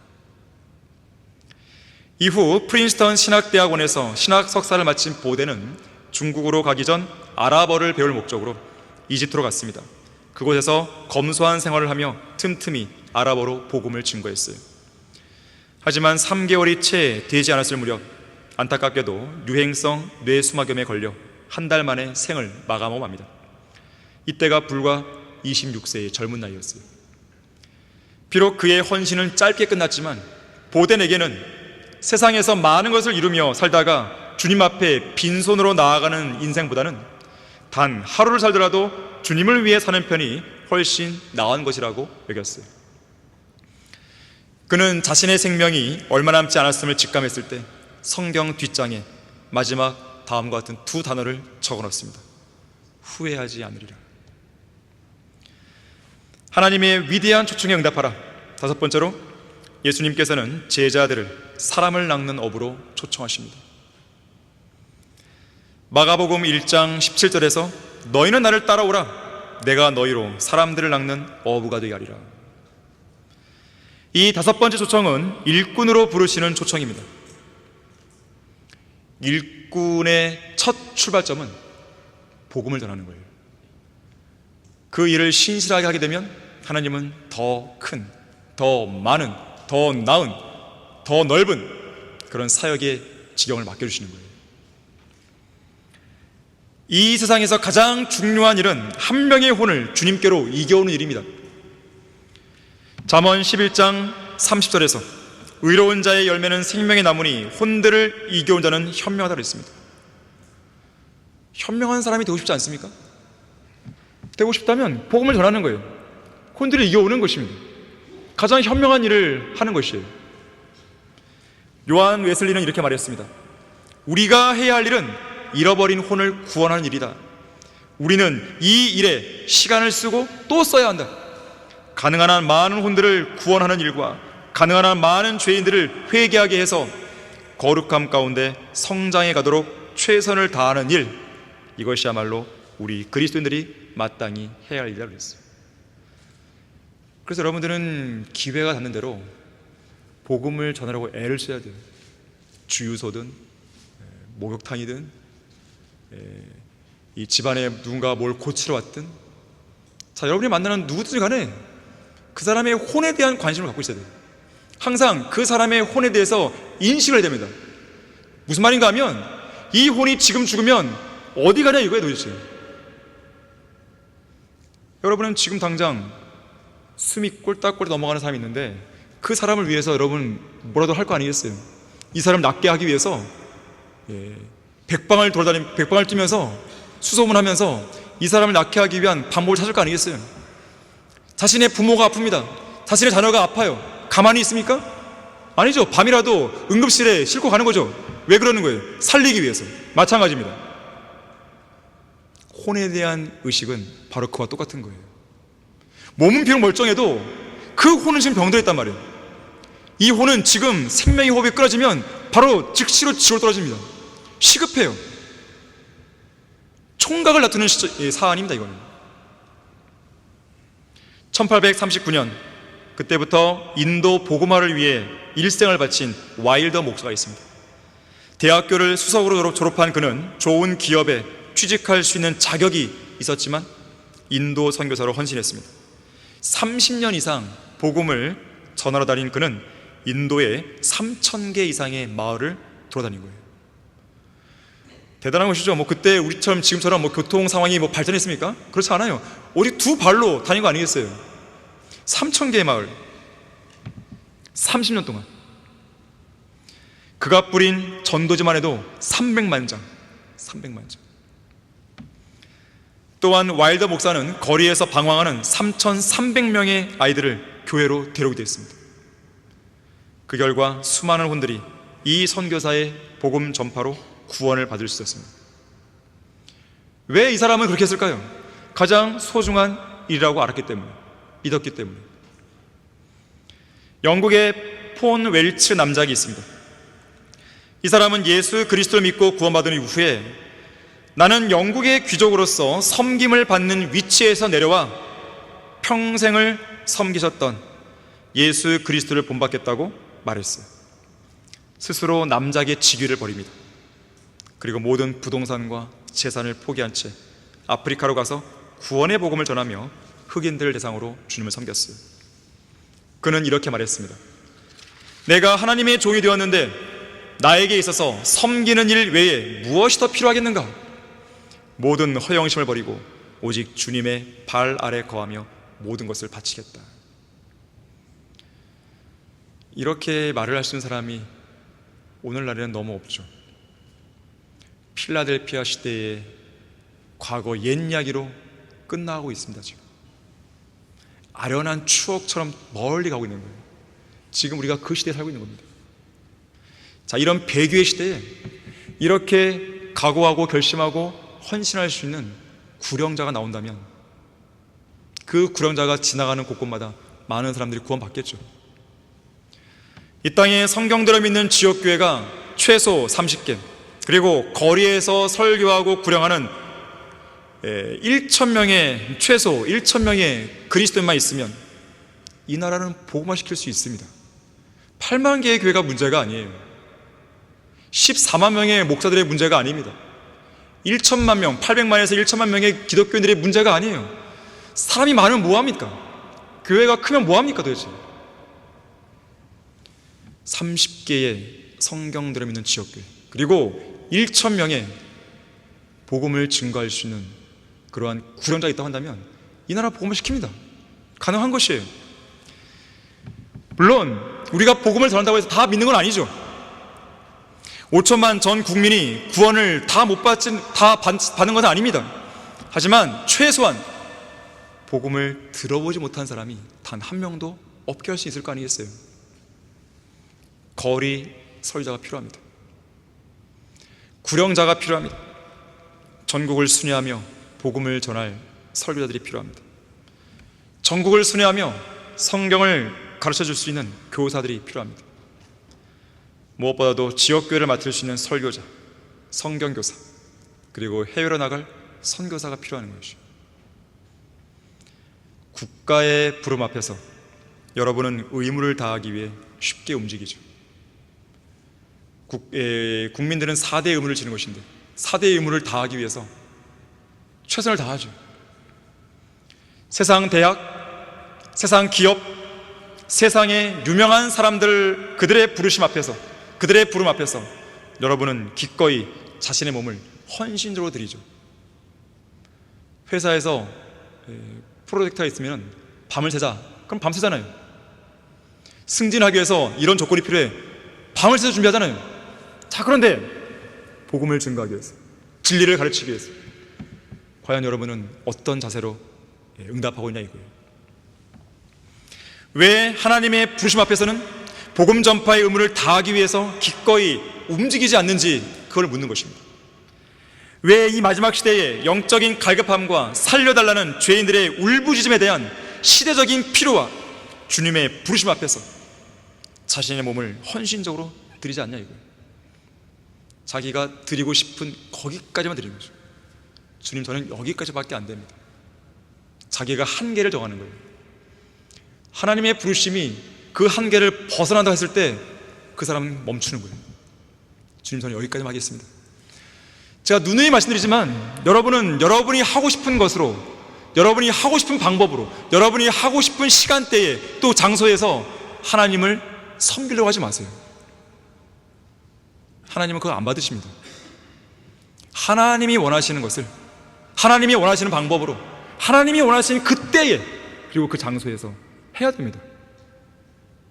이후 프린스턴 신학대학원에서 신학 석사를 마친 보덴은 중국으로 가기 전 아랍어를 배울 목적으로 이집트로 갔습니다. 그곳에서 검소한 생활을 하며 틈틈이 아랍어로 복음을 증거했어요. 하지만 3개월이 채 되지 않았을 무렵 안타깝게도 유행성 뇌수막염에 걸려 한 달 만에 생을 마감하고 맙니다. 이때가 불과 26세의 젊은 나이였어요. 비록 그의 헌신은 짧게 끝났지만 보덴에게는 세상에서 많은 것을 이루며 살다가 주님 앞에 빈손으로 나아가는 인생보다는 단 하루를 살더라도 주님을 위해 사는 편이 훨씬 나은 것이라고 여겼어요. 그는 자신의 생명이 얼마 남지 않았음을 직감했을 때 성경 뒷장에 마지막 다음과 같은 두 단어를 적어놓습니다. 후회하지 않으리라. 하나님의 위대한 초청에 응답하라. 다섯 번째로, 예수님께서는 제자들을 사람을 낚는 어부로 초청하십니다. 마가복음 1장 17절에서 너희는 나를 따라오라. 내가 너희로 사람들을 낚는 어부가 되게 하리라. 이 다섯 번째 초청은 일꾼으로 부르시는 초청입니다. 일꾼의 첫 출발점은 복음을 전하는 거예요. 그 일을 신실하게 하게 되면 하나님은 더 큰, 더 많은, 더 나은, 더 넓은 그런 사역의 지경을 맡겨주시는 거예요. 이 세상에서 가장 중요한 일은 한 명의 혼을 주님께로 이겨오는 일입니다. 잠언 11장 30절에서 의로운 자의 열매는 생명의 나무니 혼들을 이겨온 자는 현명하다고 했습니다. 현명한 사람이 되고 싶지 않습니까? 되고 싶다면 복음을 전하는 거예요. 혼들을 이겨오는 것입니다. 가장 현명한 일을 하는 것이에요. 요한 웨슬리는 이렇게 말했습니다. 우리가 해야 할 일은 잃어버린 혼을 구원하는 일이다. 우리는 이 일에 시간을 쓰고 또 써야 한다. 가능한 한 많은 혼들을 구원하는 일과 가능한 한 많은 죄인들을 회개하게 해서 거룩함 가운데 성장해 가도록 최선을 다하는 일, 이것이야말로 우리 그리스도인들이 마땅히 해야 할 일이라고 했어요. 그래서 여러분들은 기회가 닿는 대로 복음을 전하려고 애를 써야 돼요. 주유소든 목욕탕이든 이 집안에 누군가 뭘 고치러 왔든, 자, 여러분이 만나는 누구든지 간에 그 사람의 혼에 대한 관심을 갖고 있어야 돼요. 항상 그 사람의 혼에 대해서 인식을 해야 됩니다. 무슨 말인가 하면 이 혼이 지금 죽으면 어디 가냐 이거예요 도대체. 여러분은 지금 당장 숨이 꼴딱꼴딱 넘어가는 사람이 있는데 그 사람을 위해서 여러분 뭐라도 할 거 아니겠어요? 이 사람을 낫게 하기 위해서 백방을 뛰면서 수소문하면서 이 사람을 낫게 하기 위한 방법을 찾을 거 아니겠어요? 자신의 부모가 아픕니다. 자신의 자녀가 아파요. 가만히 있습니까? 아니죠. 밤이라도 응급실에 싣고 가는 거죠. 왜 그러는 거예요? 살리기 위해서. 마찬가지입니다. 혼에 대한 의식은 바로 그와 똑같은 거예요. 몸은 비록 멀쩡해도 그 혼은 지금 병들어 있단 말이에요. 이 혼은 지금 생명의 호흡이 끊어지면 바로 즉시로 지옥으로 떨어집니다. 시급해요. 총각을 다투는 사안입니다. 이거는 1839년 그때부터 인도 복음화를 위해 일생을 바친 와일더 목사가 있습니다. 대학교를 수석으로 졸업한 그는 좋은 기업에 취직할 수 있는 자격이 있었지만 인도 선교사로 헌신했습니다. 30년 이상 복음을 전하러 다닌 그는 인도의 3,000개 이상의 마을을 돌아다닌 거예요. 대단한 것이죠. 그때 우리처럼 지금처럼 교통 상황이 발전했습니까? 그렇지 않아요. 오직 두 발로 다닌 거 아니겠어요? 3,000개의 마을 30년 동안 그가 뿌린 전도지만 해도 300만 장. 또한 와일더 목사는 거리에서 방황하는 3,300명의 아이들을 교회로 데려오게 됐습니다. 그 결과 수많은 혼들이 이 선교사의 복음 전파로 구원을 받을 수 있었습니다. 왜 이 사람은 그렇게 했을까요? 가장 소중한 일이라고 알았기 때문에, 믿었기 때문에. 영국의 폰 웰츠 남작이 있습니다. 이 사람은 예수 그리스도를 믿고 구원받은 이후에 나는 영국의 귀족으로서 섬김을 받는 위치에서 내려와 평생을 섬기셨던 예수 그리스도를 본받겠다고 말했어요. 스스로 남작의 직위를 버립니다. 그리고 모든 부동산과 재산을 포기한 채 아프리카로 가서 구원의 복음을 전하며 흑인들을 대상으로 주님을 섬겼어요. 그는 이렇게 말했습니다. 내가 하나님의 종이 되었는데 나에게 있어서 섬기는 일 외에 무엇이 더 필요하겠는가? 모든 허영심을 버리고 오직 주님의 발 아래 거하며 모든 것을 바치겠다. 이렇게 말을 할 수 있는 사람이 오늘날에는 너무 없죠. 필라델피아 시대의 과거 옛 이야기로 끝나고 있습니다. 지금 아련한 추억처럼 멀리 가고 있는 거예요. 지금 우리가 그 시대에 살고 있는 겁니다. 자, 이런 배교의 시대에 이렇게 각오하고 결심하고 헌신할 수 있는 구령자가 나온다면 그 구령자가 지나가는 곳곳마다 많은 사람들이 구원받겠죠. 이 땅에 성경대로 믿는 지역교회가 최소 30개, 그리고 거리에서 설교하고 구령하는 1,000명의 최소 1,000명의 그리스도인만 있으면 이 나라는 복음화시킬 수 있습니다. 8만 개의 교회가 문제가 아니에요. 14만 명의 목사들의 문제가 아닙니다. 1,000만 명, 800만에서 1,000만 명의 기독교인들의 문제가 아니에요. 사람이 많으면 뭐합니까? 교회가 크면 뭐합니까 도대체? 30개의 성경 들어 믿는 지역교회, 그리고 1,000명의 복음을 증거할 수 있는 그러한 구령자가 있다고 한다면 이 나라 복음을 시킵니다. 가능한 것이에요. 물론 우리가 복음을 전한다고 해서 다 믿는 건 아니죠. 5천만 전 국민이 구원을 다 받는 것은 아닙니다. 하지만 최소한 복음을 들어보지 못한 사람이 단 한 명도 없게 할 수 있을 거 아니겠어요? 거리 설자가 필요합니다. 구령자가 필요합니다. 전국을 순회하며 복음을 전할 설교자들이 필요합니다. 전국을 순회하며 성경을 가르쳐 줄 수 있는 교사들이 필요합니다. 무엇보다도 지역교회를 맡을 수 있는 설교자, 성경교사, 그리고 해외로 나갈 선교사가 필요한 것이죠. 국가의 부름 앞에서 여러분은 의무를 다하기 위해 쉽게 움직이죠. 국민들은 4대 의무를 지는 것인데 4대 의무를 다하기 위해서 최선을 다하죠. 세상 대학, 세상 기업, 세상의 유명한 사람들, 그들의 부르심 앞에서, 그들의 부름 앞에서 여러분은 기꺼이 자신의 몸을 헌신적으로 드리죠. 회사에서 프로젝트가 있으면 밤을 새자, 그럼 밤 새잖아요. 승진하기 위해서 이런 조건이 필요해, 밤을 새서 준비하잖아요. 자, 그런데 복음을 증거하기 위해서, 진리를 가르치기 위해서 과연 여러분은 어떤 자세로 응답하고 있냐 이거예요. 왜 하나님의 부르심 앞에서는 복음 전파의 의무를 다하기 위해서 기꺼이 움직이지 않는지, 그걸 묻는 것입니다. 왜 이 마지막 시대에 영적인 갈급함과 살려달라는 죄인들의 울부짖음에 대한 시대적인 필요와 주님의 부르심 앞에서 자신의 몸을 헌신적으로 드리지 않냐 이거예요. 자기가 드리고 싶은 거기까지만 드리는 거죠. 주님, 저는 여기까지밖에 안 됩니다. 자기가 한계를 정하는 거예요. 하나님의 부르심이 그 한계를 벗어난다고 했을 때 그 사람은 멈추는 거예요. 주님, 저는 여기까지만 하겠습니다. 제가 누누이 말씀드리지만 여러분은 여러분이 하고 싶은 것으로, 여러분이 하고 싶은 방법으로, 여러분이 하고 싶은 시간대에 또 장소에서 하나님을 섬기려고 하지 마세요. 하나님은 그거 안 받으십니다. 하나님이 원하시는 것을 하나님이 원하시는 방법으로, 하나님이 원하시는 그때에, 그리고 그 장소에서 해야 됩니다.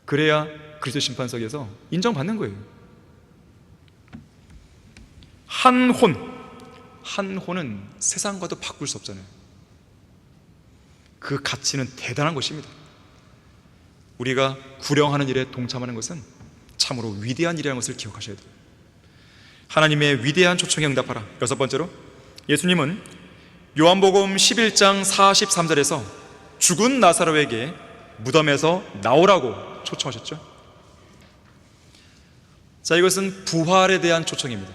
그래야 그리스도 심판석에서 인정받는 거예요. 한 혼은 세상과도 바꿀 수 없잖아요. 그 가치는 대단한 것입니다. 우리가 구령하는 일에 동참하는 것은 참으로 위대한 일이라는 것을 기억하셔야 돼요. 하나님의 위대한 초청에 응답하라. 6번째로, 예수님은 요한복음 11장 43절에서 죽은 나사로에게 무덤에서 나오라고 초청하셨죠. 자, 이것은 부활에 대한 초청입니다.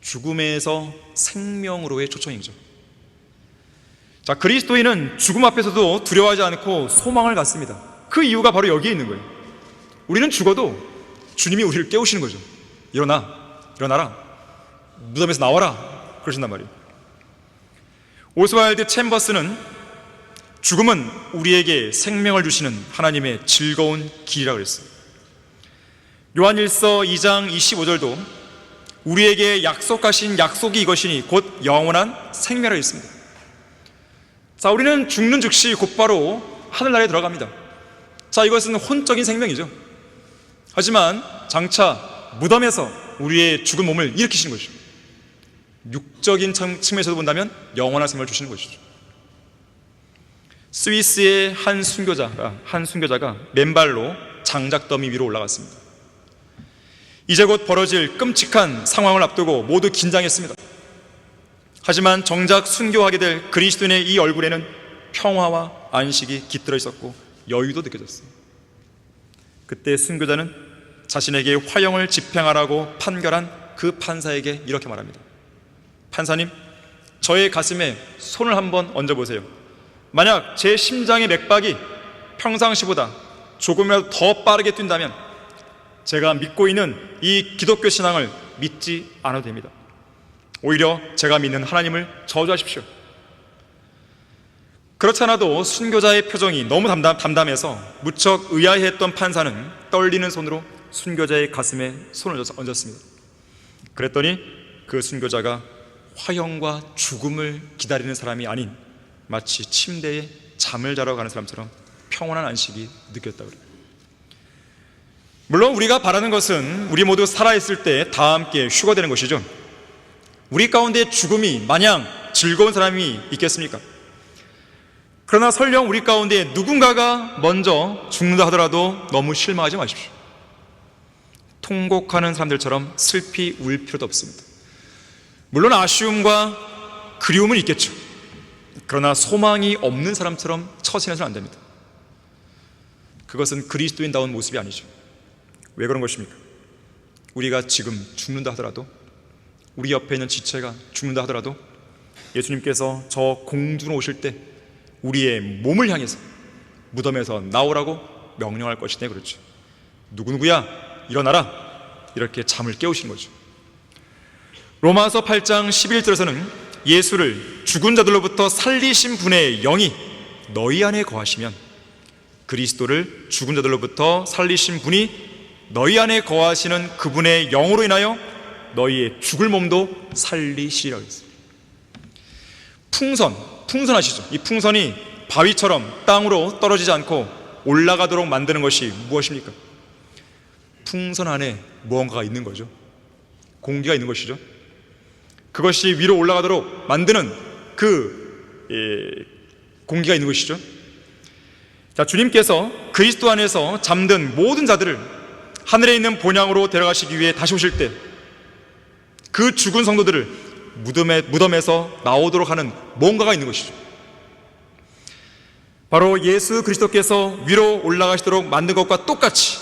죽음에서 생명으로의 초청이죠. 자, 그리스도인은 죽음 앞에서도 두려워하지 않고 소망을 갖습니다. 그 이유가 바로 여기에 있는 거예요. 우리는 죽어도 주님이 우리를 깨우시는 거죠. 일어나라, 무덤에서 나와라, 그러신단 말이에요. 오스왈드 챔버스는 죽음은 우리에게 생명을 주시는 하나님의 즐거운 길이라고 그랬어요. 요한일서 2장 25절도 우리에게 약속하신 약속이 이것이니 곧 영원한 생명이라고 있습니다. 자, 우리는 죽는 즉시 곧바로 하늘나라에 들어갑니다. 자, 이것은 혼적인 생명이죠. 하지만 장차 무덤에서 우리의 죽은 몸을 일으키시는 것이죠. 육적인 측면에서도 본다면 영원한 생명을 주시는 것이죠. 스위스의 한 순교자가 맨발로 장작더미 위로 올라갔습니다. 이제 곧 벌어질 끔찍한 상황을 앞두고 모두 긴장했습니다. 하지만 정작 순교하게 될 그리스도인의 이 얼굴에는 평화와 안식이 깃들어 있었고 여유도 느껴졌어요. 그때 순교자는 자신에게 화형을 집행하라고 판결한 그 판사에게 이렇게 말합니다. 판사님, 저의 가슴에 손을 한번 얹어보세요. 만약 제 심장의 맥박이 평상시보다 조금이라도 더 빠르게 뛴다면 제가 믿고 있는 이 기독교 신앙을 믿지 않아도 됩니다. 오히려 제가 믿는 하나님을 저주하십시오. 그렇지 않아도 순교자의 표정이 너무 담담해서 무척 의아해했던 판사는 떨리는 손으로 순교자의 가슴에 손을 얹었습니다. 그랬더니 그 순교자가 화형과 죽음을 기다리는 사람이 아닌 마치 침대에 잠을 자러 가는 사람처럼 평온한 안식이 느꼈다고 그래요. 물론 우리가 바라는 것은 우리 모두 살아있을 때 다 함께 휴거되는 것이죠. 우리 가운데 죽음이 마냥 즐거운 사람이 있겠습니까? 그러나 설령 우리 가운데 누군가가 먼저 죽는다 하더라도 너무 실망하지 마십시오. 통곡하는 사람들처럼 슬피 울 필요도 없습니다. 물론 아쉬움과 그리움은 있겠죠. 그러나 소망이 없는 사람처럼 처신해서는 안 됩니다. 그것은 그리스도인다운 모습이 아니죠. 왜 그런 것입니까? 우리가 지금 죽는다 하더라도, 우리 옆에 있는 지체가 죽는다 하더라도 예수님께서 저 공중으로 오실 때 우리의 몸을 향해서 무덤에서 나오라고 명령할 것이네. 그렇죠. 누구누구야 일어나라, 이렇게 잠을 깨우신 거죠. 로마서 8장 11절에서는 예수를 죽은 자들로부터 살리신 분의 영이 너희 안에 거하시면, 그리스도를 죽은 자들로부터 살리신 분이 너희 안에 거하시는 그분의 영으로 인하여 너희의 죽을 몸도 살리시리라 했습니다. 풍선하시죠. 이 풍선이 바위처럼 땅으로 떨어지지 않고 올라가도록 만드는 것이 무엇입니까? 풍선 안에 무언가가 있는 거죠. 공기가 있는 것이죠. 그것이 위로 올라가도록 만드는 공기가 있는 것이죠. 자, 주님께서 그리스도 안에서 잠든 모든 자들을 하늘에 있는 본향으로 데려가시기 위해 다시 오실 때 그 죽은 성도들을 무덤에서 나오도록 하는 뭔가가 있는 것이죠. 바로 예수 그리스도께서 위로 올라가시도록 만든 것과 똑같이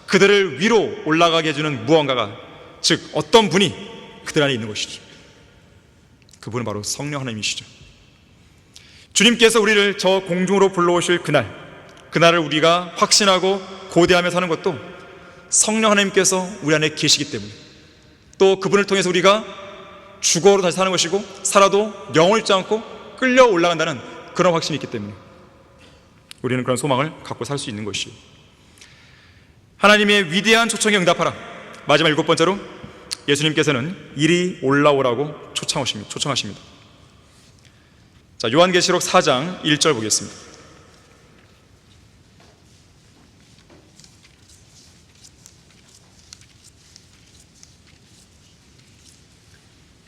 그들을 위로 올라가게 해주는 무언가가, 즉 어떤 분이 그들 안에 있는 것이죠. 그분은 바로 성령 하나님이시죠. 주님께서 우리를 저 공중으로 불러오실 그날을 우리가 확신하고 고대하며 사는 것도 성령 하나님께서 우리 안에 계시기 때문에, 또 그분을 통해서 우리가 죽어로 다시 사는 것이고, 살아도 영을 잃지 않고 끌려 올라간다는 그런 확신이 있기 때문에 우리는 그런 소망을 갖고 살 수 있는 것이에요. 하나님의 위대한 초청에 응답하라. 마지막 7번째로 예수님께서는 이리 올라오라고 초청하십니다. 자, 요한계시록 4장 1절 보겠습니다.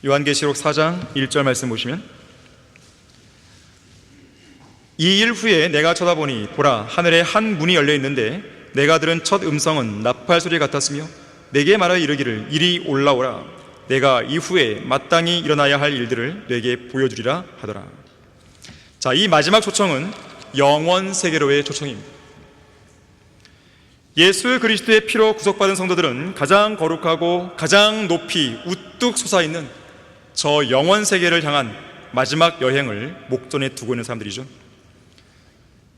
요한계시록 4장 1절 말씀 보시면, 이 일 후에 내가 쳐다보니 보라, 하늘에 한 문이 열려 있는데 내가 들은 첫 음성은 나팔 소리 같았으며 내게 말하여 이르기를 이리 올라오라, 내가 이후에 마땅히 일어나야 할 일들을 내게 보여주리라 하더라. 자, 이 마지막 초청은 영원 세계로의 초청입니다. 예수 그리스도의 피로 구속받은 성도들은 가장 거룩하고 가장 높이 우뚝 솟아있는 저 영원 세계를 향한 마지막 여행을 목전에 두고 있는 사람들이죠.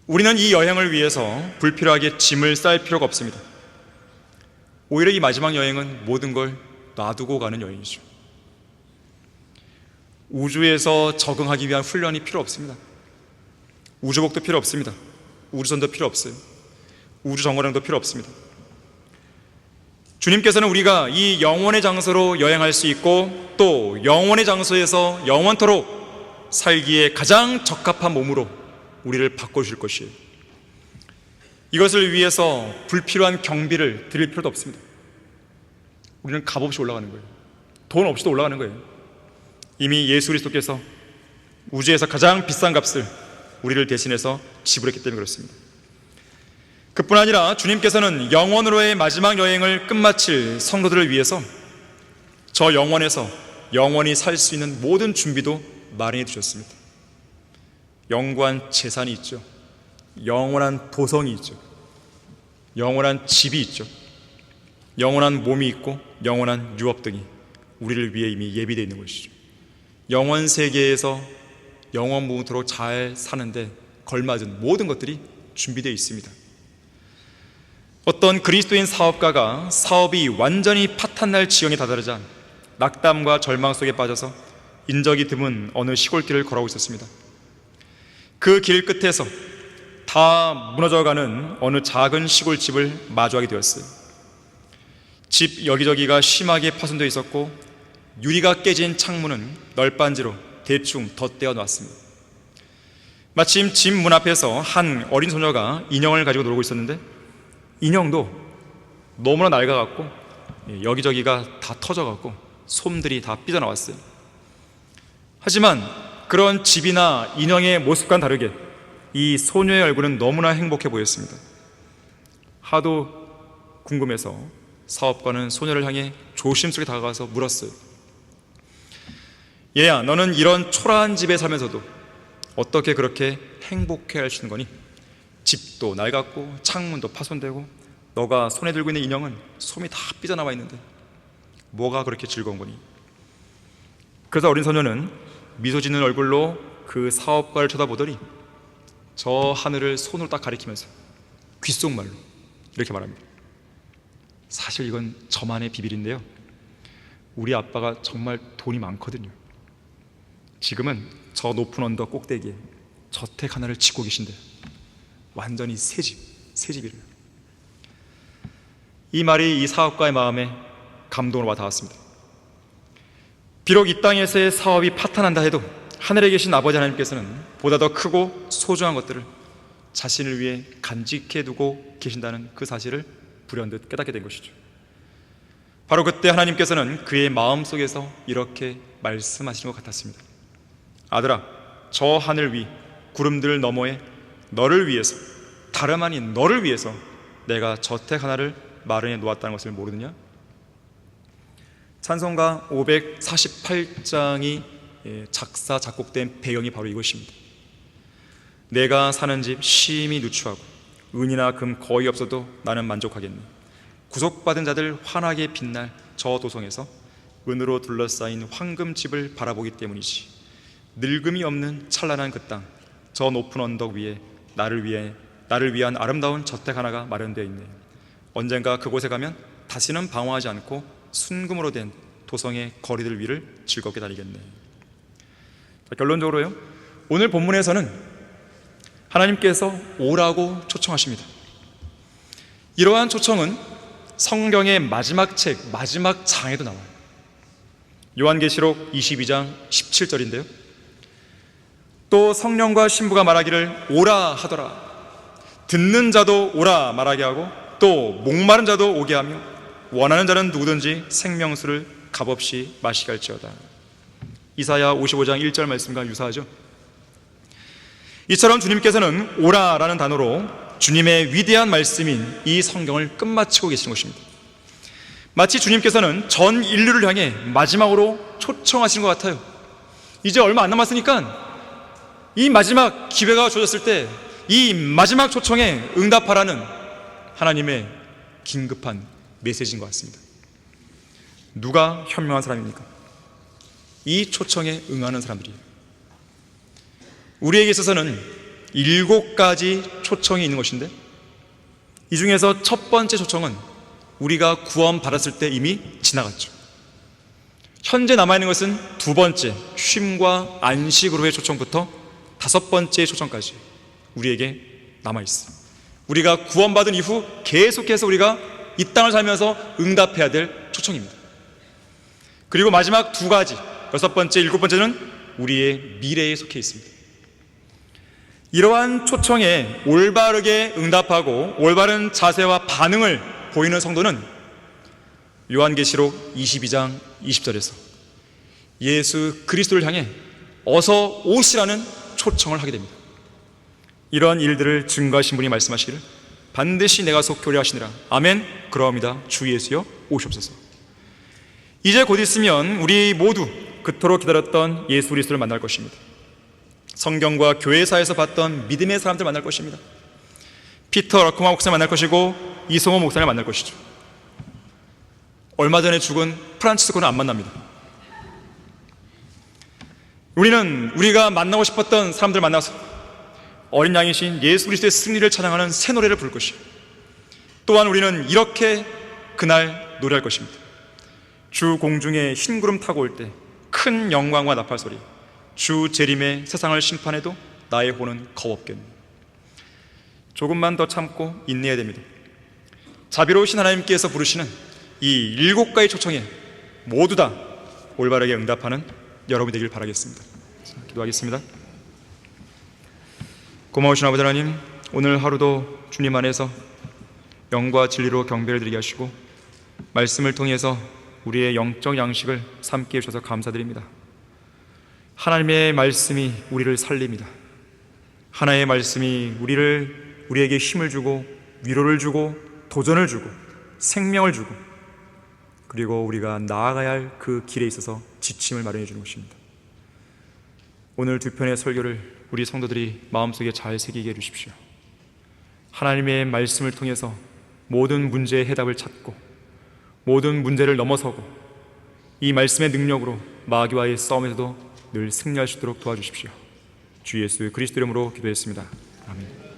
우리는 이 여행을 위해서 불필요하게 짐을 쌓을 필요가 없습니다. 오히려 이 마지막 여행은 모든 걸 놔두고 가는 여행이죠. 우주에서 적응하기 위한 훈련이 필요 없습니다. 우주복도 필요 없습니다. 우주선도 필요 없어요. 우주정거장도 필요 없습니다. 주님께서는 우리가 이 영원의 장소로 여행할 수 있고, 또 영원의 장소에서 영원토록 살기에 가장 적합한 몸으로 우리를 바꿔주실 것이에요. 이것을 위해서 불필요한 경비를 드릴 필요도 없습니다. 우리는 값없이 올라가는 거예요. 돈 없이도 올라가는 거예요. 이미 예수 그리스도께서 우주에서 가장 비싼 값을 우리를 대신해서 지불했기 때문에 그렇습니다. 그뿐 아니라 주님께서는 영원으로의 마지막 여행을 끝마칠 성도들을 위해서 저 영원에서 영원히 살 수 있는 모든 준비도 마련해 주셨습니다. 영원한 재산이 있죠. 영원한 도성이 있죠. 영원한 집이 있죠. 영원한 몸이 있고 영원한 유업 등이 우리를 위해 이미 예비되어 있는 것이죠. 영원 세계에서 영원무토록 잘 사는데 걸맞은 모든 것들이 준비되어 있습니다. 어떤 그리스도인 사업가가 사업이 완전히 파탄날 지경에 다다르자 낙담과 절망 속에 빠져서 인적이 드문 어느 시골길을 걸어오고 있었습니다. 그 길 끝에서 다 무너져가는 어느 작은 시골집을 마주하게 되었어요. 집 여기저기가 심하게 파손되어 있었고 유리가 깨진 창문은 널빤지로 대충 덧대어 놨습니다. 마침 집 문 앞에서 한 어린 소녀가 인형을 가지고 놀고 있었는데 인형도 너무나 낡아갖고 여기저기가 다 터져갖고 솜들이 다 삐져나왔어요. 하지만 그런 집이나 인형의 모습과는 다르게 이 소녀의 얼굴은 너무나 행복해 보였습니다. 하도 궁금해서 사업가는 소녀를 향해 조심스럽게 다가가서 물었어요. 얘야, 너는 이런 초라한 집에 살면서도 어떻게 그렇게 행복해 할 수 있는 거니? 집도 낡았고 창문도 파손되고 너가 손에 들고 있는 인형은 솜이 다 삐져나와 있는데 뭐가 그렇게 즐거운 거니? 그래서 어린 소녀는 미소 짓는 얼굴로 그 사업가를 쳐다보더니 저 하늘을 손으로 딱 가리키면서 귓속말로 이렇게 말합니다. 사실 이건 저만의 비밀인데요, 우리 아빠가 정말 돈이 많거든요. 지금은 저 높은 언덕 꼭대기에 저택 하나를 짓고 계신데 완전히 새 집이래요. 이 말이 이 사업가의 마음에 감동으로 와 닿았습니다. 비록 이 땅에서의 사업이 파탄한다 해도 하늘에 계신 아버지 하나님께서는 보다 더 크고 소중한 것들을 자신을 위해 간직해 두고 계신다는 그 사실을 불현듯 깨닫게 된 것이죠. 바로 그때 하나님께서는 그의 마음속에서 이렇게 말씀하시는 것 같았습니다. 아들아, 저 하늘 위 구름들 너머에 너를 위해서, 다름 아닌 너를 위해서 내가 저택 하나를 마련해 놓았다는 것을 모르느냐? 찬송가 548장이 작사 작곡된 배경이 바로 이것입니다. 내가 사는 집 심히 누추하고 은이나 금 거의 없어도 나는 만족하겠네. 구속받은 자들 환하게 빛날 저 도성에서 은으로 둘러싸인 황금집을 바라보기 때문이지. 늙음이 없는 찬란한 그 땅, 저 높은 언덕 위에 나를 위한 아름다운 저택 하나가 마련되어 있네. 언젠가 그곳에 가면 다시는 방황하지 않고 순금으로 된 도성의 거리들 위를 즐겁게 다니겠네. 자, 결론적으로요, 오늘 본문에서는 하나님께서 오라고 초청하십니다. 이러한 초청은 성경의 마지막 책, 마지막 장에도 나와요. 요한계시록 22장 17절인데요, 또 성령과 신부가 말하기를 오라 하더라. 듣는 자도 오라 말하게 하고 또 목마른 자도 오게 하며 원하는 자는 누구든지 생명수를 값없이 마시게 할지어다. 이사야 55장 1절 말씀과 유사하죠. 이처럼 주님께서는 오라라는 단어로 주님의 위대한 말씀인 이 성경을 끝마치고 계시는 것입니다. 마치 주님께서는 전 인류를 향해 마지막으로 초청하시는 것 같아요. 이제 얼마 안 남았으니까 이 마지막 기회가 주어졌을 때 이 마지막 초청에 응답하라는 하나님의 긴급한 메시지인 것 같습니다. 누가 현명한 사람입니까? 이 초청에 응하는 사람들이에요. 우리에게 있어서는 7가지 초청이 있는 것인데 이 중에서 첫 번째 초청은 우리가 구원받았을 때 이미 지나갔죠. 현재 남아있는 것은 두 번째 쉼과 안식으로의 초청부터 5번째 초청까지 우리에게 남아있어요. 우리가 구원받은 이후 계속해서 우리가 이 땅을 살면서 응답해야 될 초청입니다. 그리고 마지막 2가지, 6번째, 7번째는 우리의 미래에 속해 있습니다. 이러한 초청에 올바르게 응답하고 올바른 자세와 반응을 보이는 성도는 요한계시록 22장 20절에서 예수 그리스도를 향해 어서 오시라는 초청을 하게 됩니다. 이러한 일들을 증거하신 분이 말씀하시기를 반드시 내가 속히 하시니라. 아멘. 그러합니다. 주 예수여 오시옵소서. 이제 곧 있으면 우리 모두 그토록 기다렸던 예수 그리스도를 만날 것입니다. 성경과 교회사에서 봤던 믿음의 사람들 만날 것입니다. 피터 러크마 목사를 만날 것이고 이성호 목사를 만날 것이죠. 얼마 전에 죽은 프란치스코는 안 만납니다. 우리는 우리가 만나고 싶었던 사람들 만나서 어린 양이신 예수 그리스도의 승리를 찬양하는 새 노래를 부를 것이요, 또한 우리는 이렇게 그날 노래할 것입니다. 주 공중에 흰 구름 타고 올 때 큰 영광과 나팔 소리, 주 재림에 세상을 심판해도 나의 혼은 겁없겠네. 조금만 더 참고 인내해야 됩니다. 자비로우신 하나님께서 부르시는 이 7가지 초청에 모두 다 올바르게 응답하는 여러분이 되길 바라겠습니다. 자, 기도하겠습니다. 고마우신 아버지 하나님, 오늘 하루도 주님 안에서 영과 진리로 경배를 드리게 하시고 말씀을 통해서 우리의 영적 양식을 삼게 해주셔서 감사드립니다. 하나님의 말씀이 우리를 살립니다. 하나님의 말씀이 우리에게 힘을 주고 위로를 주고 도전을 주고 생명을 주고, 그리고 우리가 나아가야 할 그 길에 있어서 지침을 마련해 주는 것입니다. 오늘 두 편의 설교를 우리 성도들이 마음속에 잘 새기게 해주십시오. 하나님의 말씀을 통해서 모든 문제의 해답을 찾고 모든 문제를 넘어서고 이 말씀의 능력으로 마귀와의 싸움에서도 늘 승리할 수 있도록 도와주십시오. 주 예수 그리스도 이름으로 기도했습니다. 아멘.